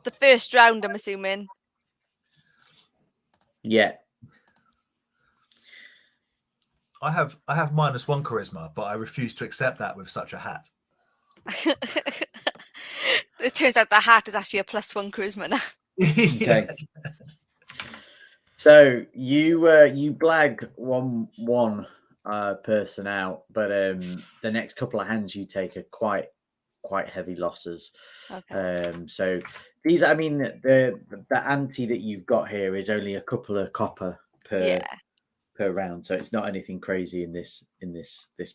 the first round, I'm assuming. Yeah. I have -1 charisma, but I refuse to accept that with such a hat. It turns out the hat is actually a +1 charisma now. Okay. So you blag one person out, but the next couple of hands you take are quite heavy losses. Okay. So these, I mean, the ante that you've got here is only a couple of copper per round, so it's not anything crazy in this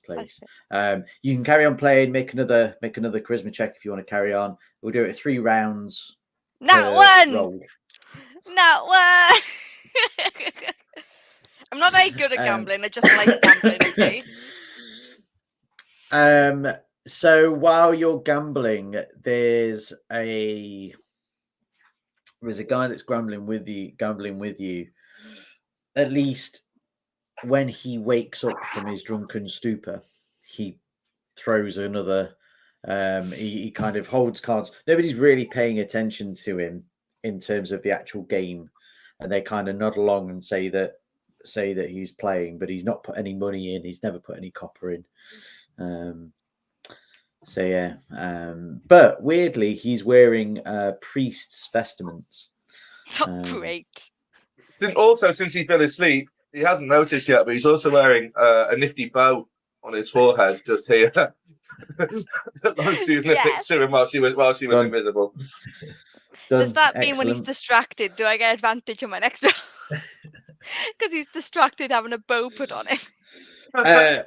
place. You can carry on playing, make another charisma check if you want to carry on. We'll do it 3 rounds. Not one. Roll. Not one. I'm not very good at gambling. I just like gambling. Okay. So while you're gambling, there's a guy that's gambling with you. At least when he wakes up from his drunken stupor, he throws another. He kind of holds cards. Nobody's really paying attention to him in terms of the actual game, and they kind of nod along and say that he's playing, but he's not put any money in. He's never put any copper in. But weirdly, he's wearing priest's vestments. Great. Since he's been asleep, he hasn't noticed yet, but he's also wearing a nifty bow on his forehead just here. Yes. while she was Done. invisible. Does that mean when he's Excellent. distracted, do I get advantage on my next round? Because he's distracted having a bow put on him.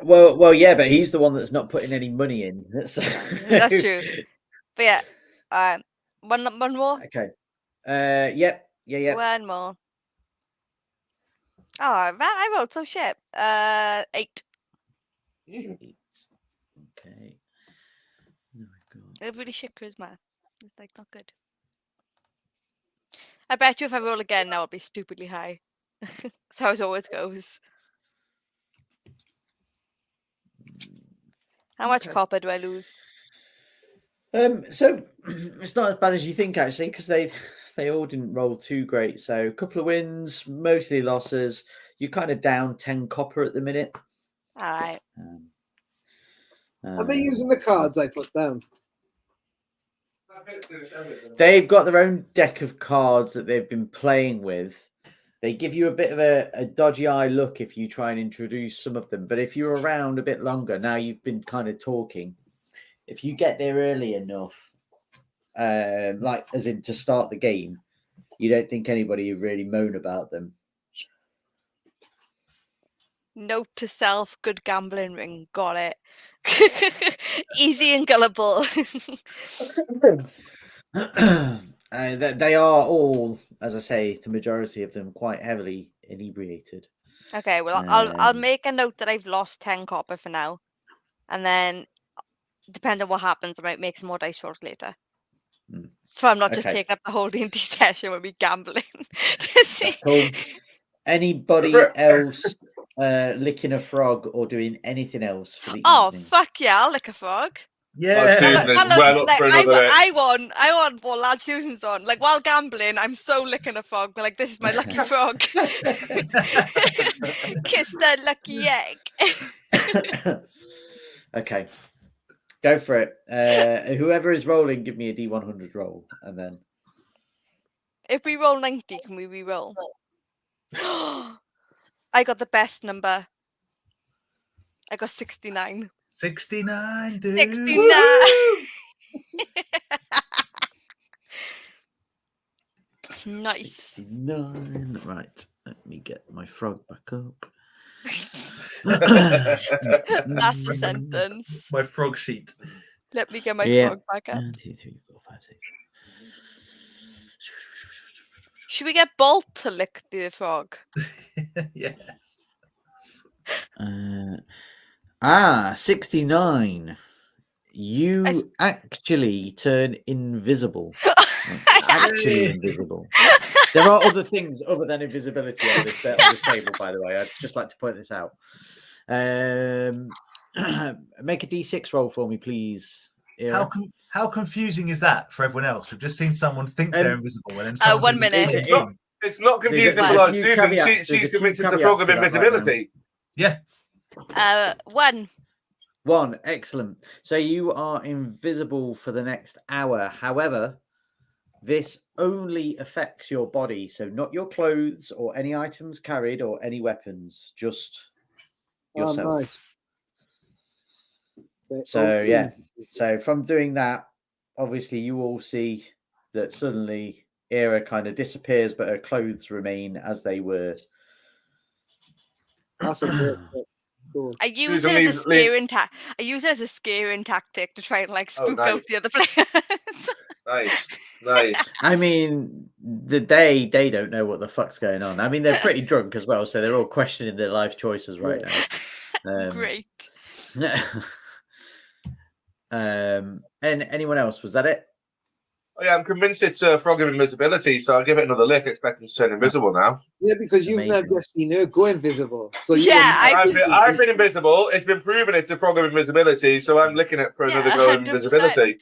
Well, yeah, but he's the one that's not putting any money in. So... That's true. But yeah, one more. Okay. Yep. Yeah. One more. Oh man, I rolled so shit. 8. Okay. Oh my God. I have really shit charisma. It's like not good. I bet you if I roll again now, it'll be stupidly high. That's how it always goes. How much Okay. copper do I lose? So it's not as bad as you think, actually, because they all didn't roll too great. So a couple of wins, mostly losses. You're kind of down 10 copper at the minute. All right. Are they using the cards I put down? They've got their own deck of cards that they've been playing with. They give you a bit of a dodgy eye look if you try and introduce some of them. But if you're around a bit longer, now you've been kind of talking. If you get there early enough, like as in to start the game, you don't think anybody would really moan about them. Note to self: good gambling ring. Got it. Easy and gullible. They are all, as I say, the majority of them quite heavily inebriated. Okay, well, I'll make a note that I've lost 10 copper for now, and then depending on what happens, I might make some more dice rolls later. So I'm not just Okay. taking up the whole D&D session with me gambling to see. That's cool. Anybody Super. else licking a frog or doing anything else for the Oh evening? fuck yeah! I'll lick a frog. Yeah. Susan is well up for another day. I want what lad Susan's on. Like while gambling, I'm so licking a frog. Like this is my lucky frog. Kiss the lucky egg. Okay, go for it. Whoever is rolling, give me a D100 roll, and then If we roll 90, can we re-roll? I got the best number. I got 69. 69, dude. 69. Nice. 69. Right, let me get my frog back up. That's the sentence. My frog sheet. Let me get my Yeah. frog back up. 1, 2, 3, 4, 5, 6. Should we get Bolt to lick the frog? Yes. 69. You I s- actually turn invisible. Actually invisible. There are other things other than invisibility on this table, by the way. I'd just like to point this out. Make a D6 roll for me, please. Ira. How confusing is that for everyone else? We've just seen someone think they're invisible, and then someone 1 thinks minute. it's not. It's not confusing There's for a like few Susan. caveats- there's a She's few convinced it's the caveats frog of to that right now. invisibility. Yeah. 1. 1. Excellent. So you are invisible for the next hour. However, this only affects your body. So not your clothes or any items carried or any weapons, just yourself. nice. Okay, So yeah. So from doing that, obviously you all see that suddenly Ira kind of disappears, but her clothes remain as they were. That's a great bit. Cool. I use Susan it as a leaves- scaring I use it as a scaring tactic to try and like spook out nice. the other players. Nice. I mean, they don't know what the fuck's going on. I mean, they're pretty drunk as well, so they're all questioning their life choices right now. Great. And anyone else? Was that it? Oh, yeah, I'm convinced it's a frog of invisibility, so I'll give it another lick, expecting to turn invisible now. Yeah, because you've Amazing. never just seen her go invisible. So you Yeah, I've been invisible. It's been proven it's a frog of invisibility, so I'm licking it for another go of 100%. invisibility.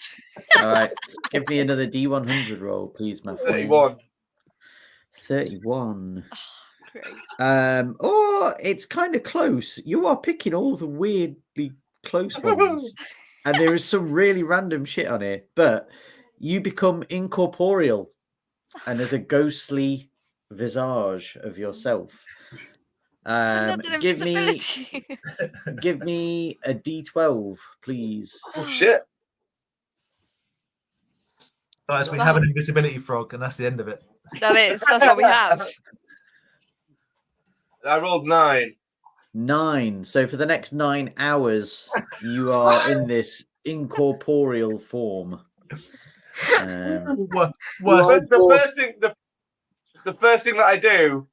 All right. Give me another D100 roll, please, my friend. 31. 31. Great. Oh, it's kind of close. You are picking all the weirdly close ones. And there is some really random shit on here, but you become incorporeal and there's a ghostly visage of yourself. Another Give me invisibility. give me a D12, please. Oh, shit. Guys, we have an invisibility frog, and that's the end of it. That's what we have. I rolled 9. 9. So for the next 9 hours, you are in this incorporeal form. Worse. The first thing that I do,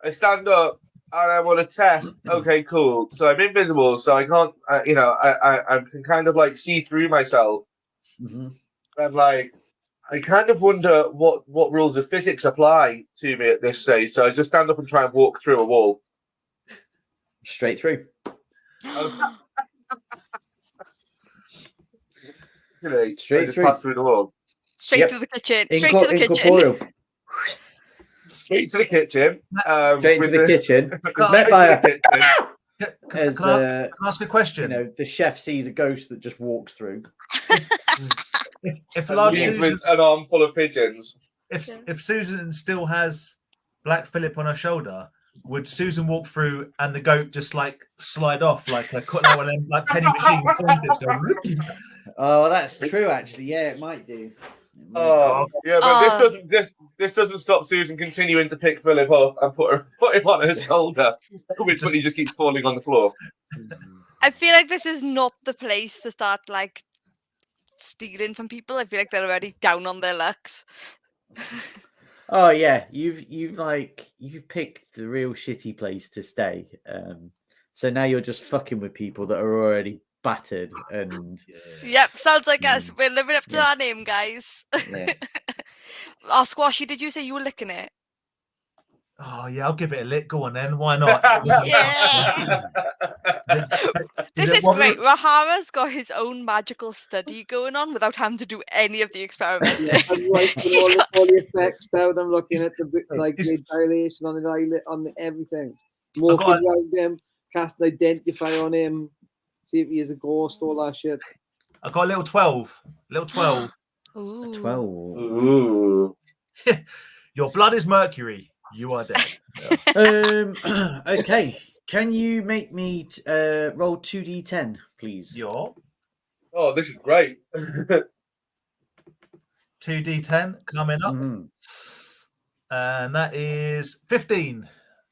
I stand up and I want to test. Okay, cool. So I'm invisible, so I can't. I can kind of like see through myself, and like I kind of wonder what rules of physics apply to me at this stage. So I just stand up and try and walk through a wall. Straight through. Straight through. Pass through the wall. Straight to the kitchen. Straight to the kitchen. Incorporeal. Straight to the kitchen. Straight into the kitchen. Straight to the kitchen. As Can I ask a question? the chef sees a ghost that just walks through. If And large leaves Susan, with an arm full of pigeons. if Susan still has Black Phillip on her shoulder, would Susan walk through and the goat just like slide off like like penny machine? Oh, that's true. Actually, yeah, it might do. Oh, yeah, but this doesn't stop Susan continuing to pick Philip up and put him on her shoulder, which when he just keeps falling on the floor. I feel like this is not the place to start like stealing from people. I feel like they're already down on their lucks. Oh yeah, you've picked the real shitty place to stay. So now you're just fucking with people that are already battered and Yep, sounds like us. We're living up to Yeah. our name, guys. yeah. Oh, Squashy, did you say you were licking it? Oh yeah, I'll give it a lick. Go on then. Why not? Yeah. This is what great. Rahara's got his own magical study going on without having to do any of the experimenting. Yeah, I'm writing He's got- all the effects down. I'm looking at the like It's- the dilation on the eyelid, on the everything. got Walking a- around him, cast an identify on him, see if he is a ghost, all that shit. I got a little 12. Little 12. Ooh. 12. Ooh. Your blood is mercury. You are dead. Okay. Can you make me roll 2d10, please? Your Oh, this is great. 2d10 coming up. Mhm. And that is 15.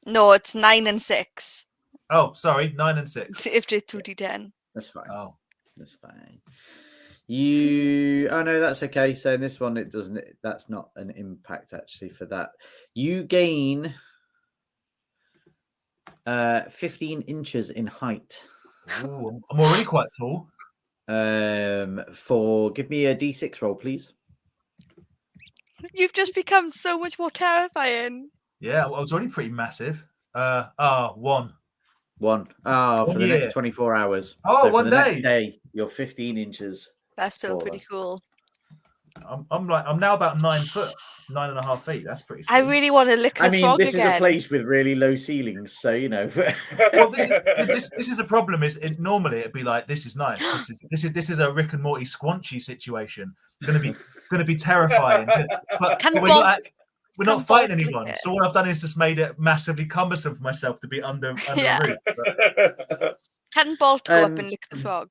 No, it's 9 and 6. Oh, sorry. 9 and 6. If it's 2d10. That's fine. Oh. That's fine. Oh no, that's okay. So in this one, it doesn't. That's not an impact actually for that. You gain 15 inches in height. Ooh, I'm already quite tall. Give me a d6 roll, please. You've just become so much more terrifying. Yeah, I was already pretty massive. 1. 1. Oh, for the next year. 24 hours. Oh, so for one the day. next day, you're 15 inches. That's still pretty taller. cool. I'm now about 9 foot, 9.5 feet. That's pretty. I sweet. really want to lick the I mean, frog this again. is a place with really low ceilings, so you know. Well, this is a problem. Normally it'd be like, this is nice. This is a Rick and Morty squanchy situation. Going to be terrifying. But Can we're Bolt- we're not can fighting Bolt lick anyone. it? So what I've done is just made it massively cumbersome for myself to be under Yeah. a roof. But Can Bolt go up Um, and lick the frog?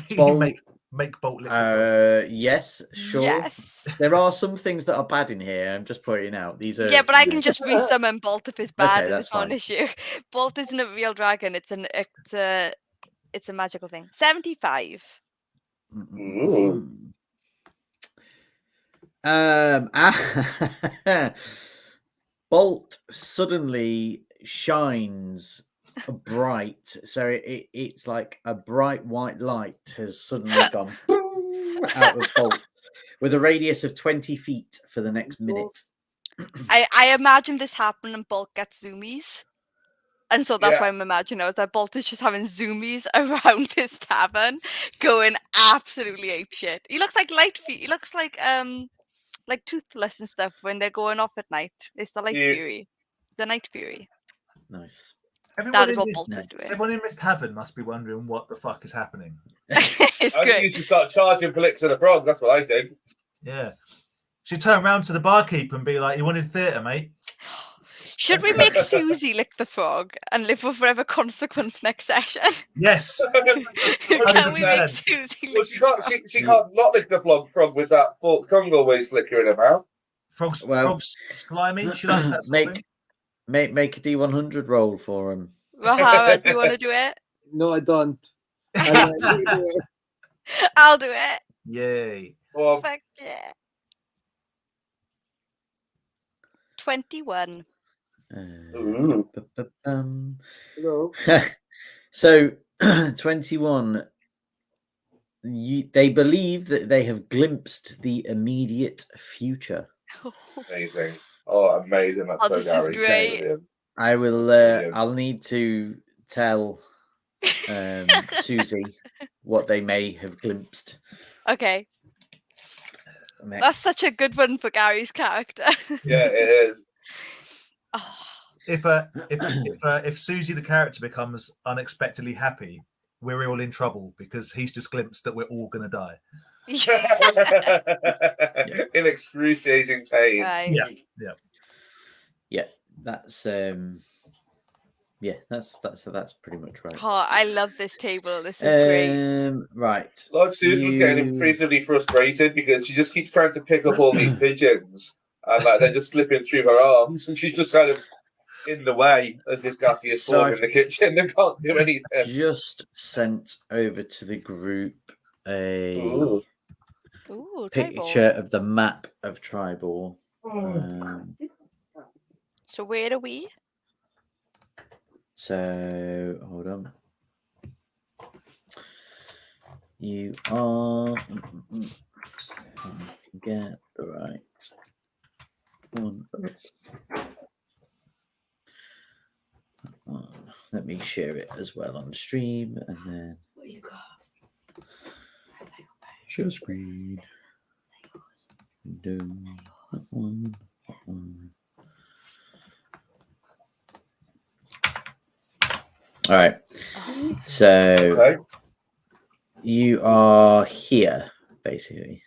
you make Bolt lick the frog. Yes, sure. Yes. There are some things that are bad in here. I'm just pointing out. These are. Yeah, but I can just resummon Bolt if it's bad and that's it's not an fine. issue. Bolt isn't a real dragon. It's a magical thing. 75. Ooh. Bolt suddenly shines bright, so it's like a bright white light has suddenly gone out of Bolt with a radius of 20 feet for the next minute. I imagine this happened and Bolt gets zoomies. And so that's Yeah. why I'm imagining is that Bolt is just having zoomies around this tavern, going absolutely apeshit. He looks like Lightfeet. He looks like Toothless and stuff when they're going off at night. It's the Light Cute. Fury. The Night Fury. Nice. That is what Bolt is doing. Everyone in this tavern must be wondering what the fuck is happening. It's I think you great. should start charging for licks of the frog. That's what I think. Yeah. Should turn around to the barkeep and be like, "You wanted theatre, mate?" Should we make Susie lick the frog and live with whatever consequence next session? Yes. Can we make 100%. Susie Well, lick she the can't. frog? She can't not lick the frog with that forked tongue always flickering in her mouth. Frog's Well- slimy. She likes that sort of thing. Make a D100 roll for him. Rahara, do you want to do it? No, I don't. I'll let you do it. I'll do it. Yay. Well, Fuck yeah. 21. ooh. Hello. So 21. They believe that they have glimpsed the immediate future. Amazing. Oh, amazing. That's Oh, so this is Gary. great. Brilliant. I will. Brilliant. I'll need to tell Susie what they may have glimpsed. Okay. next. That's such a good one for Gary's character. Yeah, it is. Oh, If Susie the character becomes unexpectedly happy, we're all in trouble because he's just glimpsed that we're all gonna die. In excruciating pain. right. Yeah. That's that's pretty much right. Oh, I love this table. This is great. Right. Like Susan was getting increasingly frustrated because she just keeps trying to pick up all these pigeons and like they're just slipping through her arms and she's just kind of in the way as this gassy is So falling in the kitchen and can't do anything. Just sent over to the group a Ooh. Ooh, picture of the map of Triboar. So where are we? So hold on. You are get the right one. Let me share it as well on the stream, and then What you got? share screen. Do that one. That one. All right. So Okay. you are here, basically.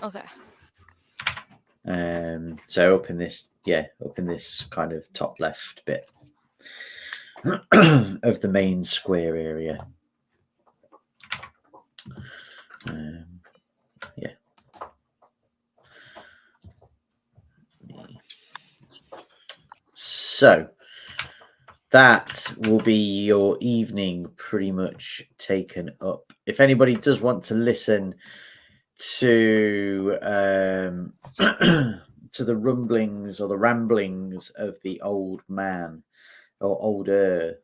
Okay. So up in this kind of top left bit of the main square area. Yeah. So that will be your evening pretty much taken up. If anybody does want to listen to to the rumblings or the ramblings of the old man, or older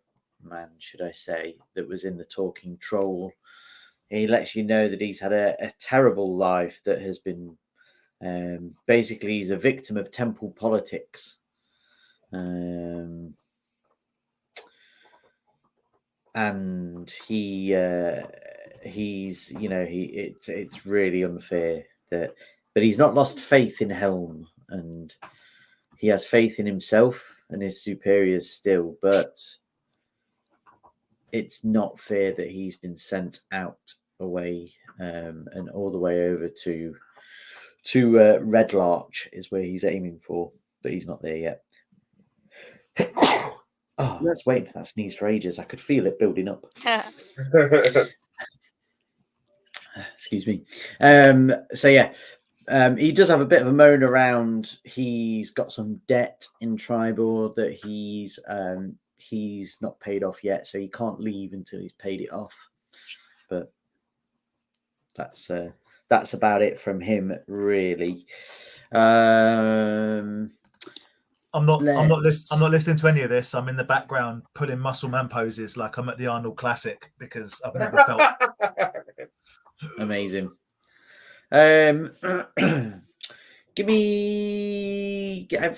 man, should I say, that was in the talking troll, he lets you know that he's had a terrible life that has been basically he's a victim of temple politics. And he's it's really unfair that, but he's not lost faith in Helm, and he has faith in himself and his superiors still, but it's not fair that he's been sent out away and all the way over to Red Larch is where he's aiming for, but he's not there yet. Oh, I was waiting for that sneeze for ages. I could feel it building up. Excuse me. So yeah, he does have a bit of a moan around. He's got some debt in Triboar that he's not paid off yet, so he can't leave until he's paid it off. But that's about it from him, really. I'm not listening to any of this. I'm in the background putting muscle man poses like I'm at the Arnold Classic because I've never felt amazing. Give me a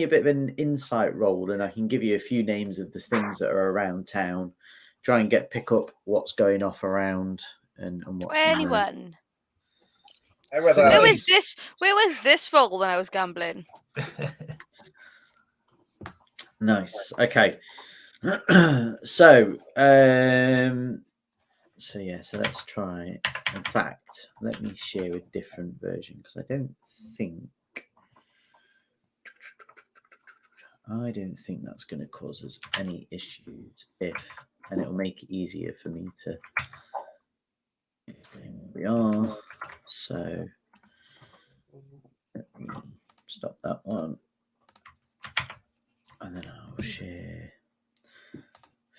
bit of an insight roll, and I can give you a few names of the things that are around town. Try and pick up what's going off around and what's Anyone? I'd So- rather- Where was this roll when I was gambling? Nice. Okay. So let's try. In fact, let me share a different version because I don't think that's going to cause us any issues and it'll make it easier for me to. Here we are. So let me stop that one. And then I'll share.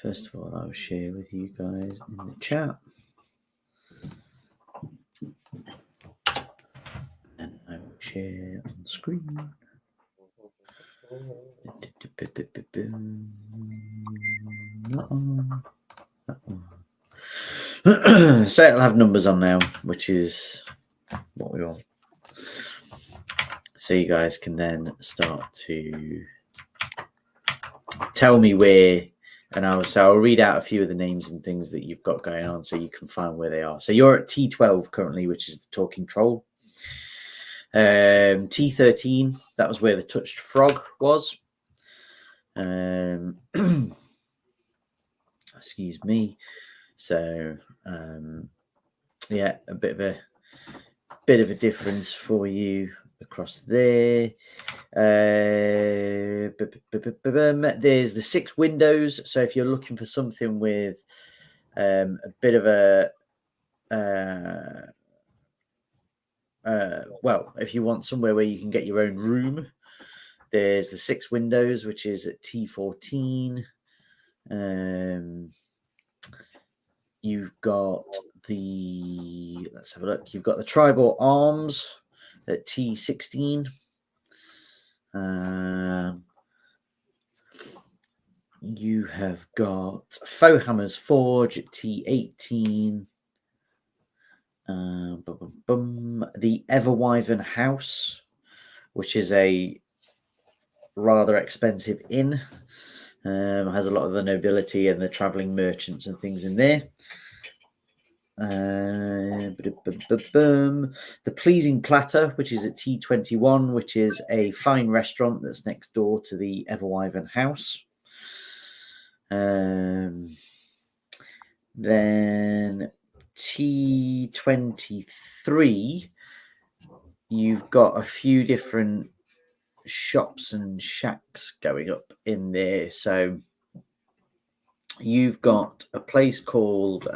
First of all, I'll share with you guys in the chat. And I will share on the screen. So it'll have numbers on now, which is what we want. So you guys can then start to tell me where, and I'll read out a few of the names and things that you've got going on so you can find where they are. So you're at T12 currently, which is the talking troll. T13, that was where the touched frog was. Excuse me. So yeah, a bit of a difference for you across there. There's the 6 windows. So if you're looking for something with a bit of a well, if you want somewhere where you can get your own room, there's the 6 windows, which is at T14. You've got let's have a look. You've got the Triboar Arms at T16. You have got Foehammer's Forge at T18. The Everwyvern House, which is a rather expensive inn. Has a lot of the nobility and the traveling merchants and things in there. The Pleasing Platter, which is at T21, which is a fine restaurant that's next door to the Everwyvern House. Then T23, you've got a few different shops and shacks going up in there. So you've got a place called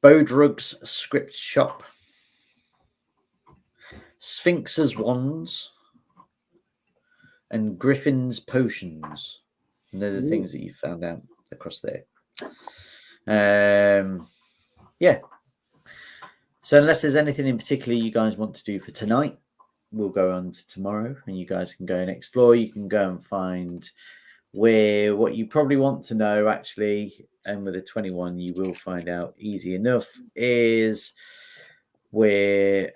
Bodrug's Script Shop, Sphinx's Wands, and Griffin's Potions. And they're the things that you found out across there. Yeah. So unless there's anything in particular you guys want to do for tonight, we'll go on to tomorrow and you guys can go and explore. You can go and find where what you probably want to know, actually, and with a 21 you will find out easy enough, is where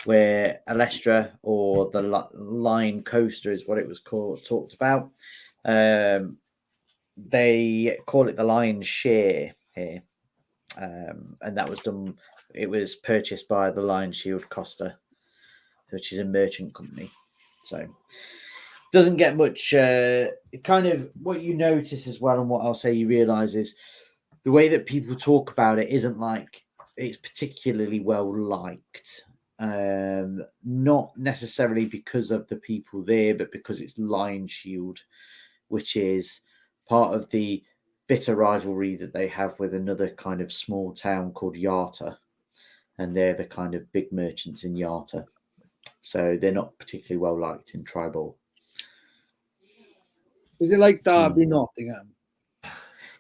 where Alestra, or the line coaster is what it was talked about. They call it the Lion's Share here, and that was done. It was purchased by the Lion Shield Costa, which is a merchant company. So doesn't get much. Kind of what you notice as well, and what I'll say you realise is the way that people talk about it isn't like it's particularly well liked. Not necessarily because of the people there, but because it's Lion Shield, which is part of the bitter rivalry that they have with another kind of small town called Yarta, and they're the kind of big merchants in Yarta, so they're not particularly well liked in Triboar. Is it like Derby, Nottingham?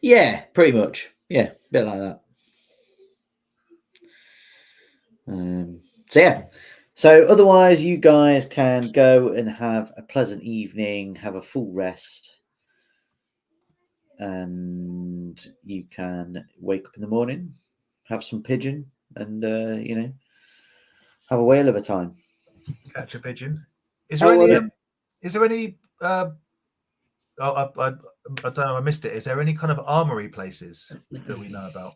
Yeah, pretty much. Yeah, a bit like that. So yeah. So otherwise, you guys can go and have a pleasant evening, have a full rest, and you can wake up in the morning, have some pigeon, and have a whale of a time. Catch a pigeon. Is there any? Is there any? I don't know. I missed it. Is there any kind of armory places that we know about?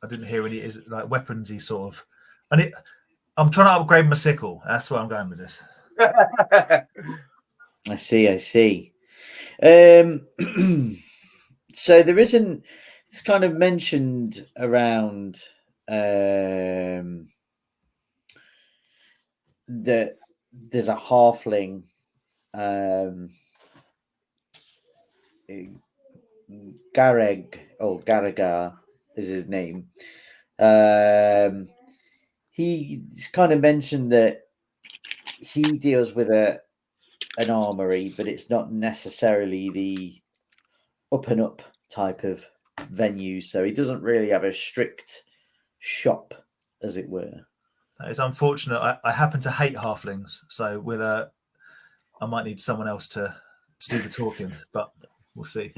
I didn't hear any. Is it like weaponsy sort of? And I'm trying to upgrade my sickle. That's where I'm going with this. I see. So there isn't. It's kind of mentioned around that there's a halfling. Garagar is his name. He's kind of mentioned that he deals with an armory, but it's not necessarily the up and up type of venue, so he doesn't really have a strict shop, as it were. That is unfortunate. I happen to hate halflings, so I might need someone else to do the talking, but we'll see.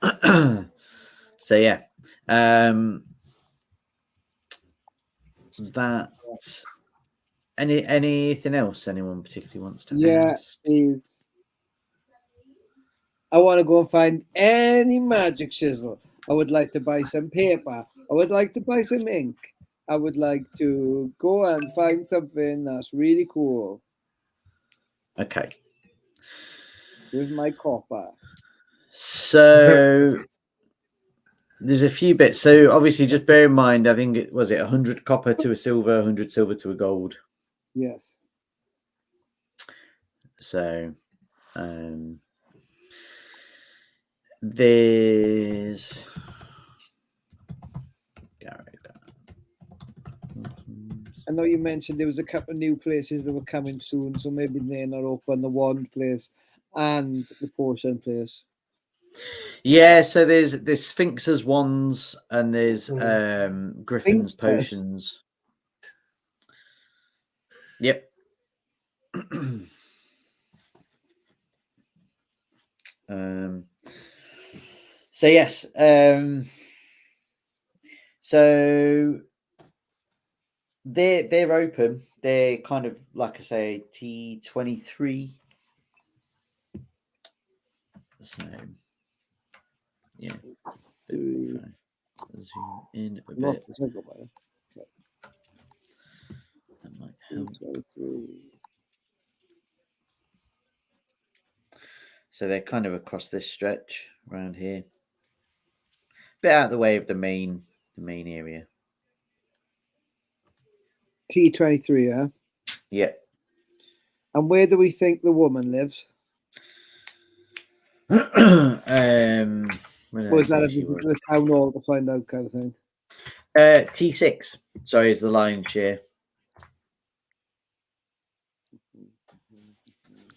So yeah, that. Anything else anyone particularly wants to ask? Please. I want to go and find any magic chisel. I would like to buy some paper. I would like to buy some ink. I would like to go and find something that's really cool. Okay. Here's my copper. So there's a few bits. So obviously, just bear in mind, I think it was 100 copper to a silver, 100 silver to a gold. Yes. So there's I know you mentioned there was a couple of new places that were coming soon, so maybe they're not open, the wand place and the potion place. Yeah, so there's Sphinx's Wands and there's Griffin's Potions. Yep. So yes, so They're open. They're kind of like I say, T23. So yeah. Three. Zoom in a Not bit. the single player. That might help. 23. So they're kind of across this stretch around here. Bit out of the way of the main area. T23, yeah. Yeah. And where do we think the woman lives? Where Or is that a she visit to was? the town hall to find out kind of thing? T6. Sorry, is the lion's share.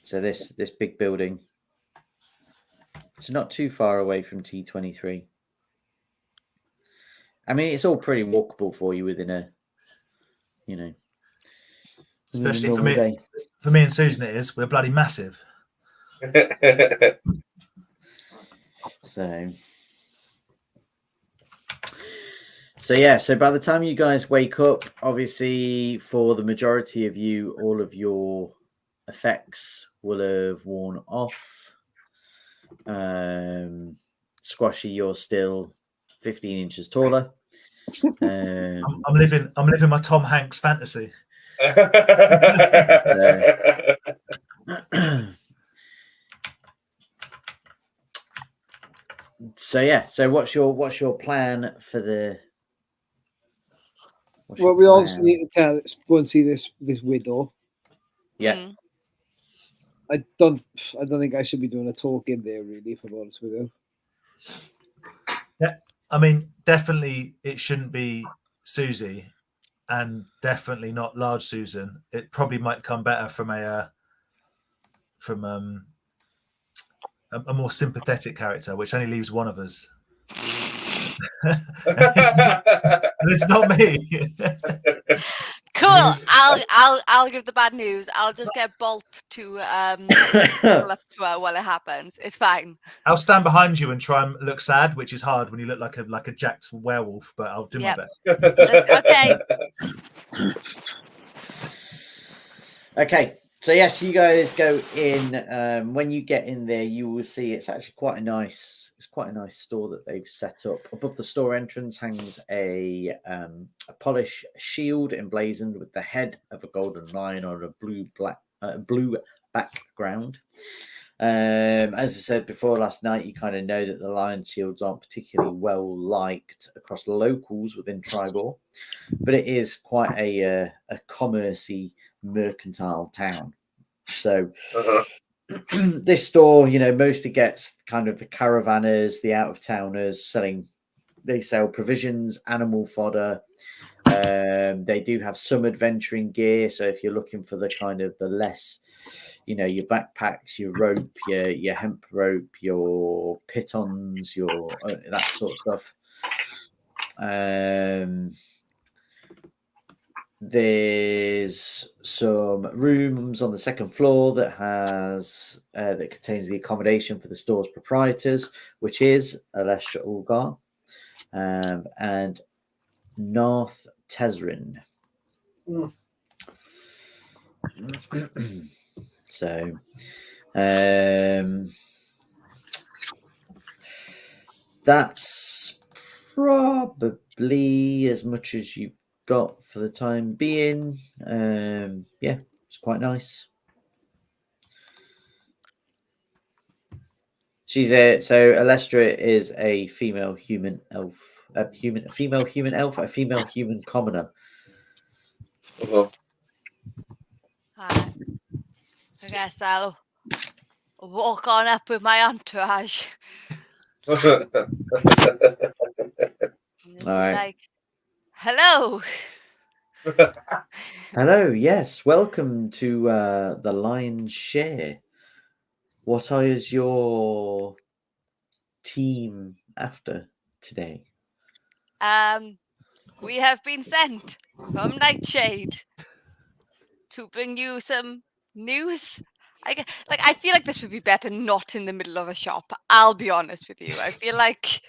So this big building. It's not too far away from T23. I mean, it's all pretty walkable for you within a, within a Especially for normal me. day. For me and Susan, it is. We're bloody massive. So yeah, so by the time you guys wake up, obviously for the majority of you, all of your effects will have worn off. Squashy, you're still 15 inches taller. I'm living my Tom Hanks fantasy. So yeah, so what's your plan for the? Well, we obviously need to go and see this widow. Yeah. I don't think I should be doing a talk in there, really, if I'm honest with you. Yeah, I mean, definitely it shouldn't be Susie, and definitely not large Susan. It probably might come better from a more sympathetic character, which only leaves one of us. It's not me. Cool. I'll give the bad news. I'll just get Bolt to pull up to her while it happens. It's fine. I'll stand behind you and try and look sad, which is hard when you look like a jacked werewolf. But I'll do my best. Okay. Okay. So yes, you guys go in. When you get in there, you will see it's actually quite a nice store that they've set up. Above the store entrance hangs a polished shield emblazoned with the head of a golden lion on a blue background. As I said before last night, you kind of know that the lion shields aren't particularly well liked across locals within Triboar, but it is quite a commercy mercantile town. So this store, mostly gets kind of the caravanners, the out-of-towners selling. They sell provisions, animal fodder. They do have some adventuring gear. So if you're looking for the kind of the less, your backpacks, your rope, your hemp rope, your pitons, your that sort of stuff. There's some rooms on the second floor that has that contains the accommodation for the store's proprietors, which is Alestra Ulgar and North Tezrin. So that's probably as much as you've got for the time being. Yeah, it's quite nice. She's so Alestra is a female human elf, a female human elf, a female human commoner. I guess I'll walk on up with my entourage. All right. Like, hello. Hello. Yes. Welcome to the Lion's Share. What is your team after today? We have been sent from Nightshade to bring you some news. I feel like this would be better not in the middle of a shop. I'll be honest with you. I feel like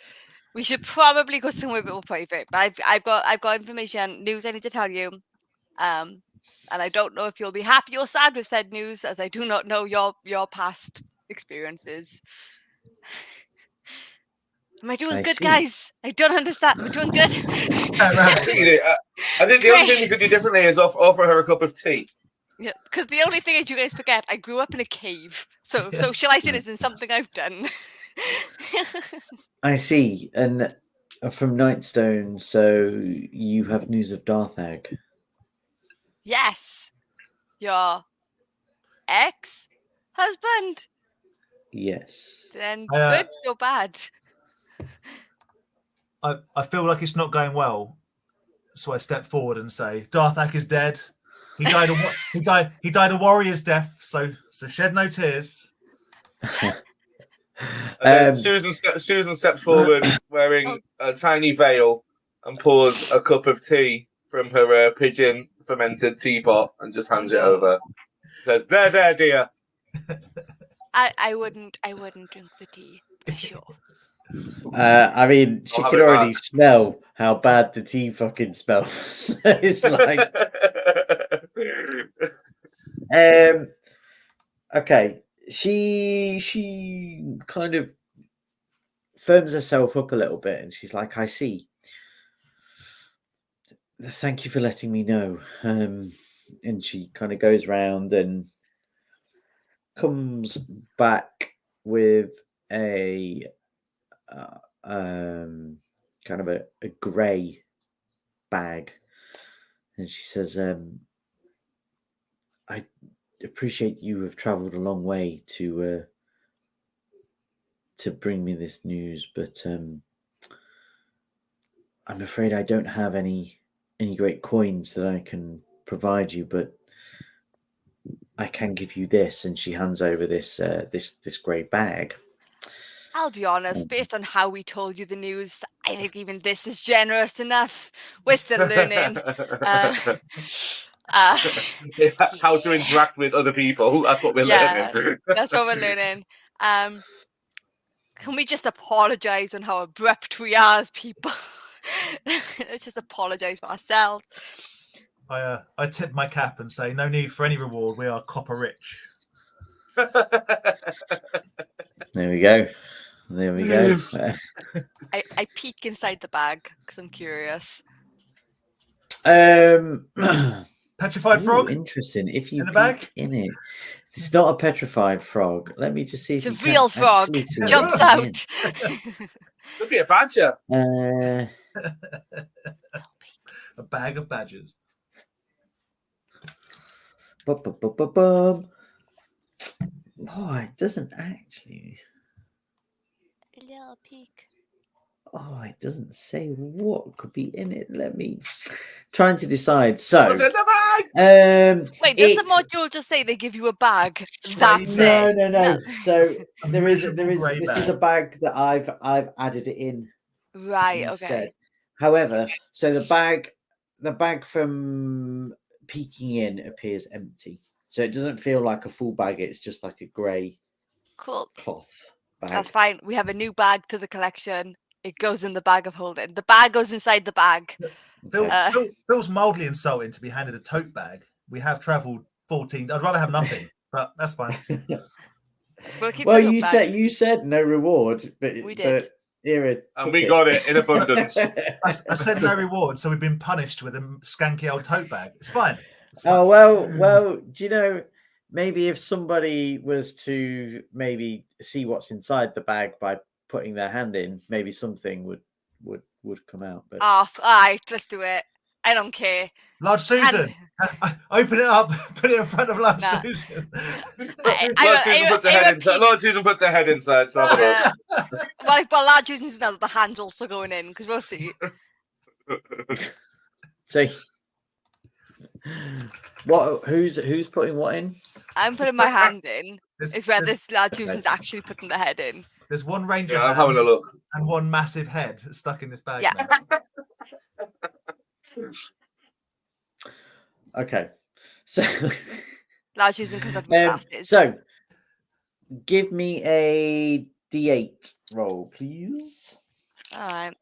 we should probably go somewhere a bit more private. But I've got information, news I need to tell you. And I don't know if you'll be happy or sad with said news, as I do not know your past experiences. Am I doing I good, see. guys? I don't understand. We're doing good. I think you do. I think the only thing you could do differently is offer her a cup of tea. Yeah, because the only thing that you guys forget, I grew up in a cave. So shall I say this is something I've done? I see. And from Nightstone, so you have news of Darthag. Yes. Your ex-husband. Yes. Then I, good or bad? I feel like it's not going well, so I step forward and say, "Darthak is dead. He died. He died a warrior's death. So shed no tears." And then Susan steps forward wearing a tiny veil and pours a cup of tea from her pigeon fermented teapot and just hands it over. Says, "There, dear." I wouldn't drink the tea for sure. I mean, she I'll can have it already back. smell how bad the tea fucking smells. It's like, okay, she kind of firms herself up a little bit, and she's like, "I see. Thank you for letting me know." And she kind of goes round and comes back with a kind of a grey bag, and she says, "I appreciate you have travelled a long way to bring me this news, but I'm afraid I don't have any great coins that I can provide you, but I can give you this." And she hands over this this grey bag. I'll be honest, based on how we told you the news, I think even this is generous enough. We're still learning. How to interact with other people. That's what we're learning. That's what we're learning. Can we just apologise on how abrupt we are as people? Let's just apologise for ourselves. I tip my cap and say, "No need for any reward. We are copper rich." There we go. There we go. I peek inside the bag because I'm curious. Petrified Ooh, frog interesting. If you in the peek bag. in it, it's not a petrified frog. Let me just see It's if a you real can frog. actually see Jumps what's in. out. Could be a badger. A bag of badgers. Bum. Oh, it doesn't actually. A little peek. Oh, it doesn't say what could be in it. Let me trying to decide. So, What's in the bag? Wait, does the module just say they give you a bag? That's no, it. no. So A there is miserable grey this is bag. a bag that I've added it in Right. instead. Okay. However, so the bag from peeking in appears empty. So it doesn't feel like a full bag. It's just like a grey Cool. cloth bag. That's fine. We have a new bag to the collection. It goes in the bag of holding. The bag goes inside the bag. Feels mildly insulting to be handed a tote bag. We have travelled 14. I'd rather have nothing, but that's fine. We'll keep Well, the tote bags. you said no reward, but We did. Era And we got it in abundance. I said no reward, so we've been punished with a skanky old tote bag. It's fine. It's fine. Oh well. Do you know? Maybe if somebody was to maybe see what's inside the bag by putting their hand in, maybe something would come out. But All right, let's do it. I don't care. Large Susan, open it up, put it in front of Large Nah. Susan. Lord Susan puts her head inside. So have a look. Well, Large Susan's now that the hand's also going in because we'll see. so, what? Who's putting what in? I'm putting my hand in. It's where There's this Large Susan's actually putting the head in. there's one ranger Yeah, I'm hand having a look. and one massive head stuck in this bag. Yeah. now. Okay, so Large Susan comes up with glasses. so give me a D8 roll, please. All right.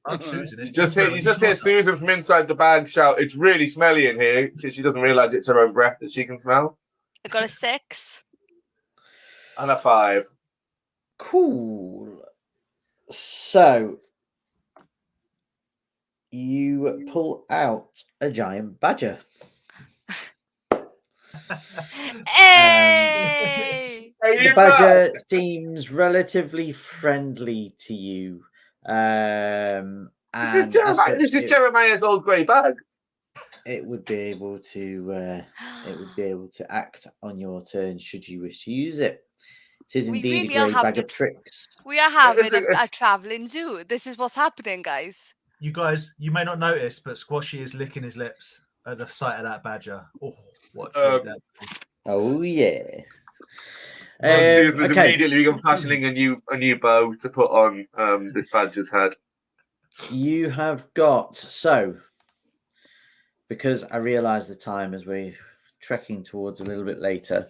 I'm Susan. You It's just Jethro. hear Susan from inside the bag shout, "It's really smelly in here," because she doesn't realise it's her own breath that she can smell. I got a 6. And a 5. Cool. So you pull out a giant badger. Hey! The badger seems relatively friendly to you. And This is Jeremiah's old grey bag. it would be able to act on your turn should you wish to use it. It is We indeed really a are grey having bag of tricks. We are having a it's- traveling zoo. This is what's happening, guys. You guys, you may not notice, but Squashy is licking his lips at the sight of that badger. Oh, what a treat that. Oh yeah. Susan has okay. immediately begun fashioning a new bow to put on this badger's head. You have got because I realise the time as we're trekking towards a little bit later.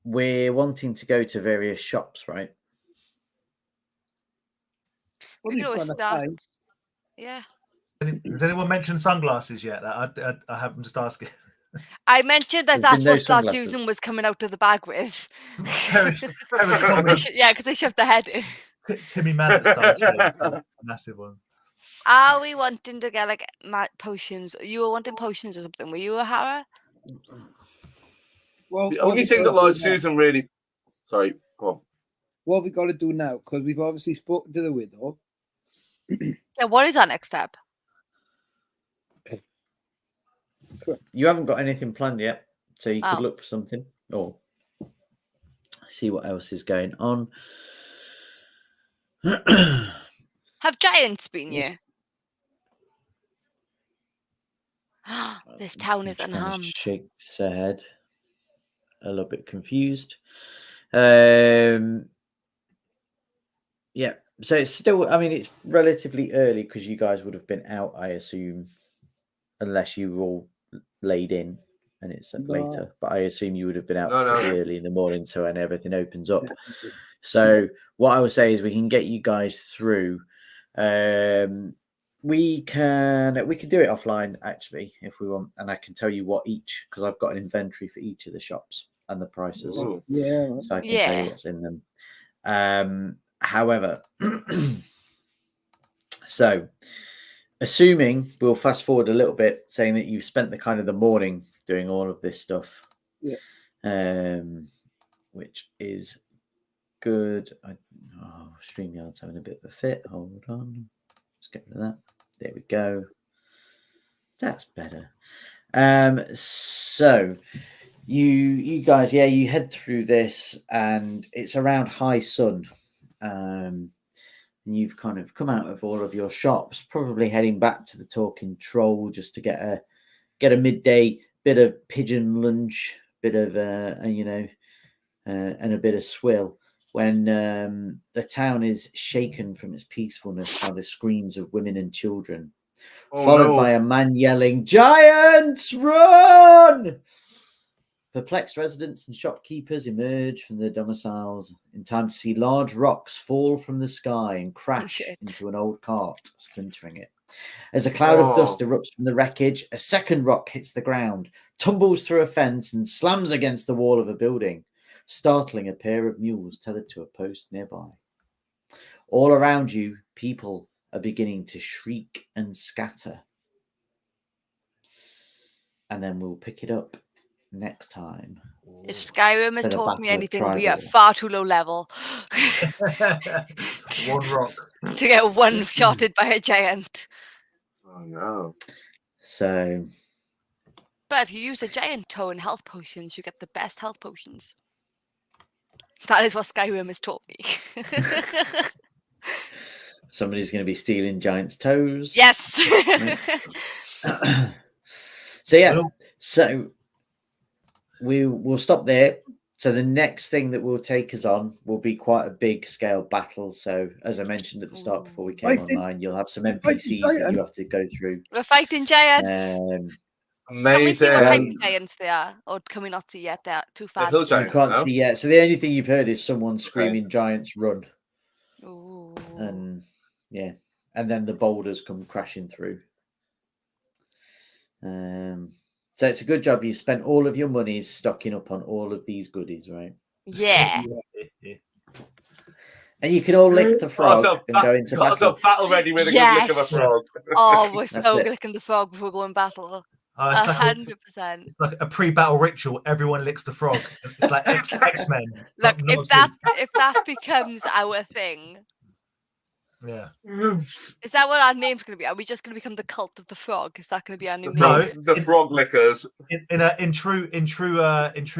We're wanting to go to various shops, right? We could always start. Yeah. Has anyone mentioned sunglasses yet? I have. I'm just asking. I mentioned that There's that's been no what Star sunglasses. Susan was coming out of the bag with. Very common. Yeah, because they shoved the head in. Timmy Mallet style shape, massive one. Are we wanting to get like potions? You were wanting potions or something, were you, O'Hara? Well, The only thing that Lord Susan really... Sorry, go on. What have we got to do now? Because we've obviously spoken to the widow. Yeah, what is our next step? You haven't got anything planned yet, so you could Oh. look for something or see what else is going on. Have giants been Yes. here? This town is Kinda unharmed. shakes her head, a little bit confused. Yeah, so it's still, I mean, it's relatively early because you guys would have been out, I assume, unless you were all laid in and it's later. But I assume you would have been out pretty early in the morning, so when everything opens up. So what I would say is we can get you guys through. We can do it offline actually if we want, and I can tell you what each, because I've got an inventory for each of the shops and the prices. Ooh. Yeah. So I can tell you what's in them. However, so assuming we'll fast forward a little bit, saying that you've spent the kind of the morning doing all of this stuff, which is good. StreamYard's having a bit of a fit. Hold on, let's get rid of that. There we go. That's better. So you guys, you head through this, and it's around high sun. And you've kind of come out of all of your shops, probably heading back to the Talking Troll just to get a midday bit of pigeon lunch, bit of and a bit of swill. When the town is shaken from its peacefulness by the screams of women and children, followed by a man yelling, "Giants, run!" Perplexed residents and shopkeepers emerge from their domiciles in time to see large rocks fall from the sky and crash into an old cart, splintering it. As a cloud of dust erupts from the wreckage, a second rock hits the ground, tumbles through a fence, and slams against the wall of a building, startling a pair of mules tethered to a post nearby. All around you, people are beginning to shriek and scatter. And then we'll pick it up next time. If Skyrim has For the taught me Battle of anything, we are Triboar. far too low level One rock. to get one-shotted by a giant. Oh no. So, But if you use a giant toe in health potions, you get the best health potions. That is what Skyrim has taught me. somebody's going to be stealing giants' toes. Yes. So we'll stop there. So the next thing that will take us on will be quite a big scale battle. So as I mentioned at the start before we came online, you'll have some NPCs that you have to go through. We're fighting giants. Amazing. Can we see what type of giants they are? Or can we not see yet? They're too far. hill You giants, can't no? see yet. So the only thing you've heard is someone screaming, "Giants, run!" Ooh. and yeah, and then the boulders come crashing through. So it's a good job you spent all of your monies stocking up on all of these goodies, right? Yeah. And you can all lick the frog Also, and go into battle. battle ready with a good lick of a Yes. frog. Oh, we're That's so it. licking the frog before going battle. It's like 100%. it's like a pre-battle ritual. Everyone licks the frog. It's like X-Men. Look, not if that becomes our thing, yeah. is that what our name's going to be? Are we just going to become the cult of the frog? Is that going to be our new No. name? The frog lickers. In true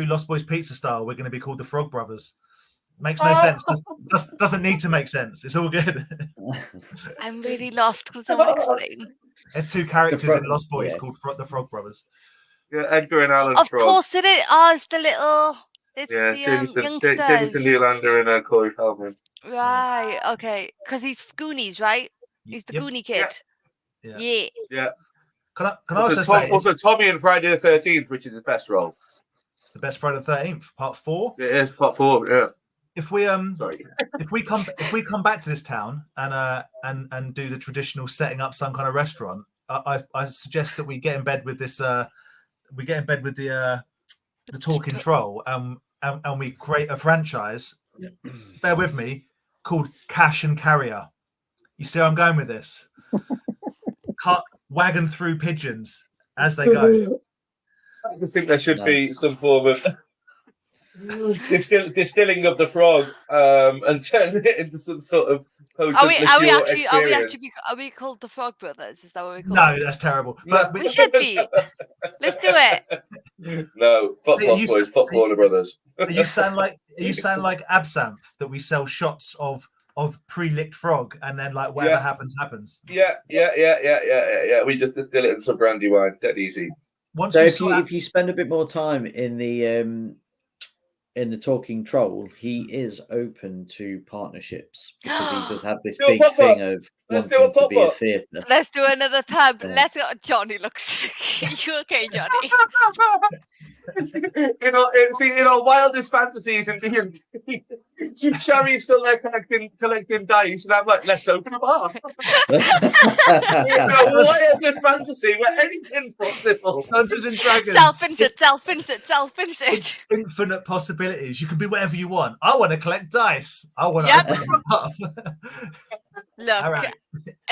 Lost Boys pizza style, we're going to be called the Frog Brothers. Makes no sense. Doesn't need to make sense. It's all good. I'm really lost. Can someone explain? There's two characters Frog- in Lost Boys yeah. called the Frog Brothers. Yeah, Edgar and Alan Of Frog. course it is. Oh, it's the little. It's Yeah, the Jameson youngsters. Nylander and Corey Feldman. Right. Okay. Because he's Goonies, right? He's the Yep. Goonie kid. Yeah. Yeah. Yeah. Can I also say Also Tommy and Friday the 13th, which is his best role. it's the best Friday the 13th, part 4. It is part 4. Yeah. If we Sorry. if we come back to this town and do the traditional setting up some kind of restaurant, I suggest that we get in bed with this we get in bed with the talking troll and we create a franchise. Bear with me, called Cash and Carrier. You see where I'm going with this? Cut wagon through pigeons as they go. I just think there should be some form of distilling of the frog and turning it into some sort of potent Are we experience. are we called the Frog Brothers? Is that what we call No, it? that's terrible. No. We should be. Let's do it. No, fuck You- Boys, fuck Warner Brothers. You sound like absinthe that we sell shots of pre-licked frog and then like whatever Yeah. happens. Yeah. We just distill it in some brandy wine. Dead easy. Once So we if you spend a bit more time in the talking troll, he is open to partnerships because he does have this Do a big pop-up. thing of Let's do wanting a to be a pop-up. theatre. Let's do another pub. Yeah. Let's go. Johnny looks sick. You okay, Johnny? in our wildest fantasies in D&D, Sherry's still there collecting dice, and I'm like, let's open a bar. In a wildest fantasy where anything's possible. Dungeons and Dragons. Self-insert. Infinite possibilities. You can be whatever you want. I want to collect dice. I want to Yep. open them up. Look, All right.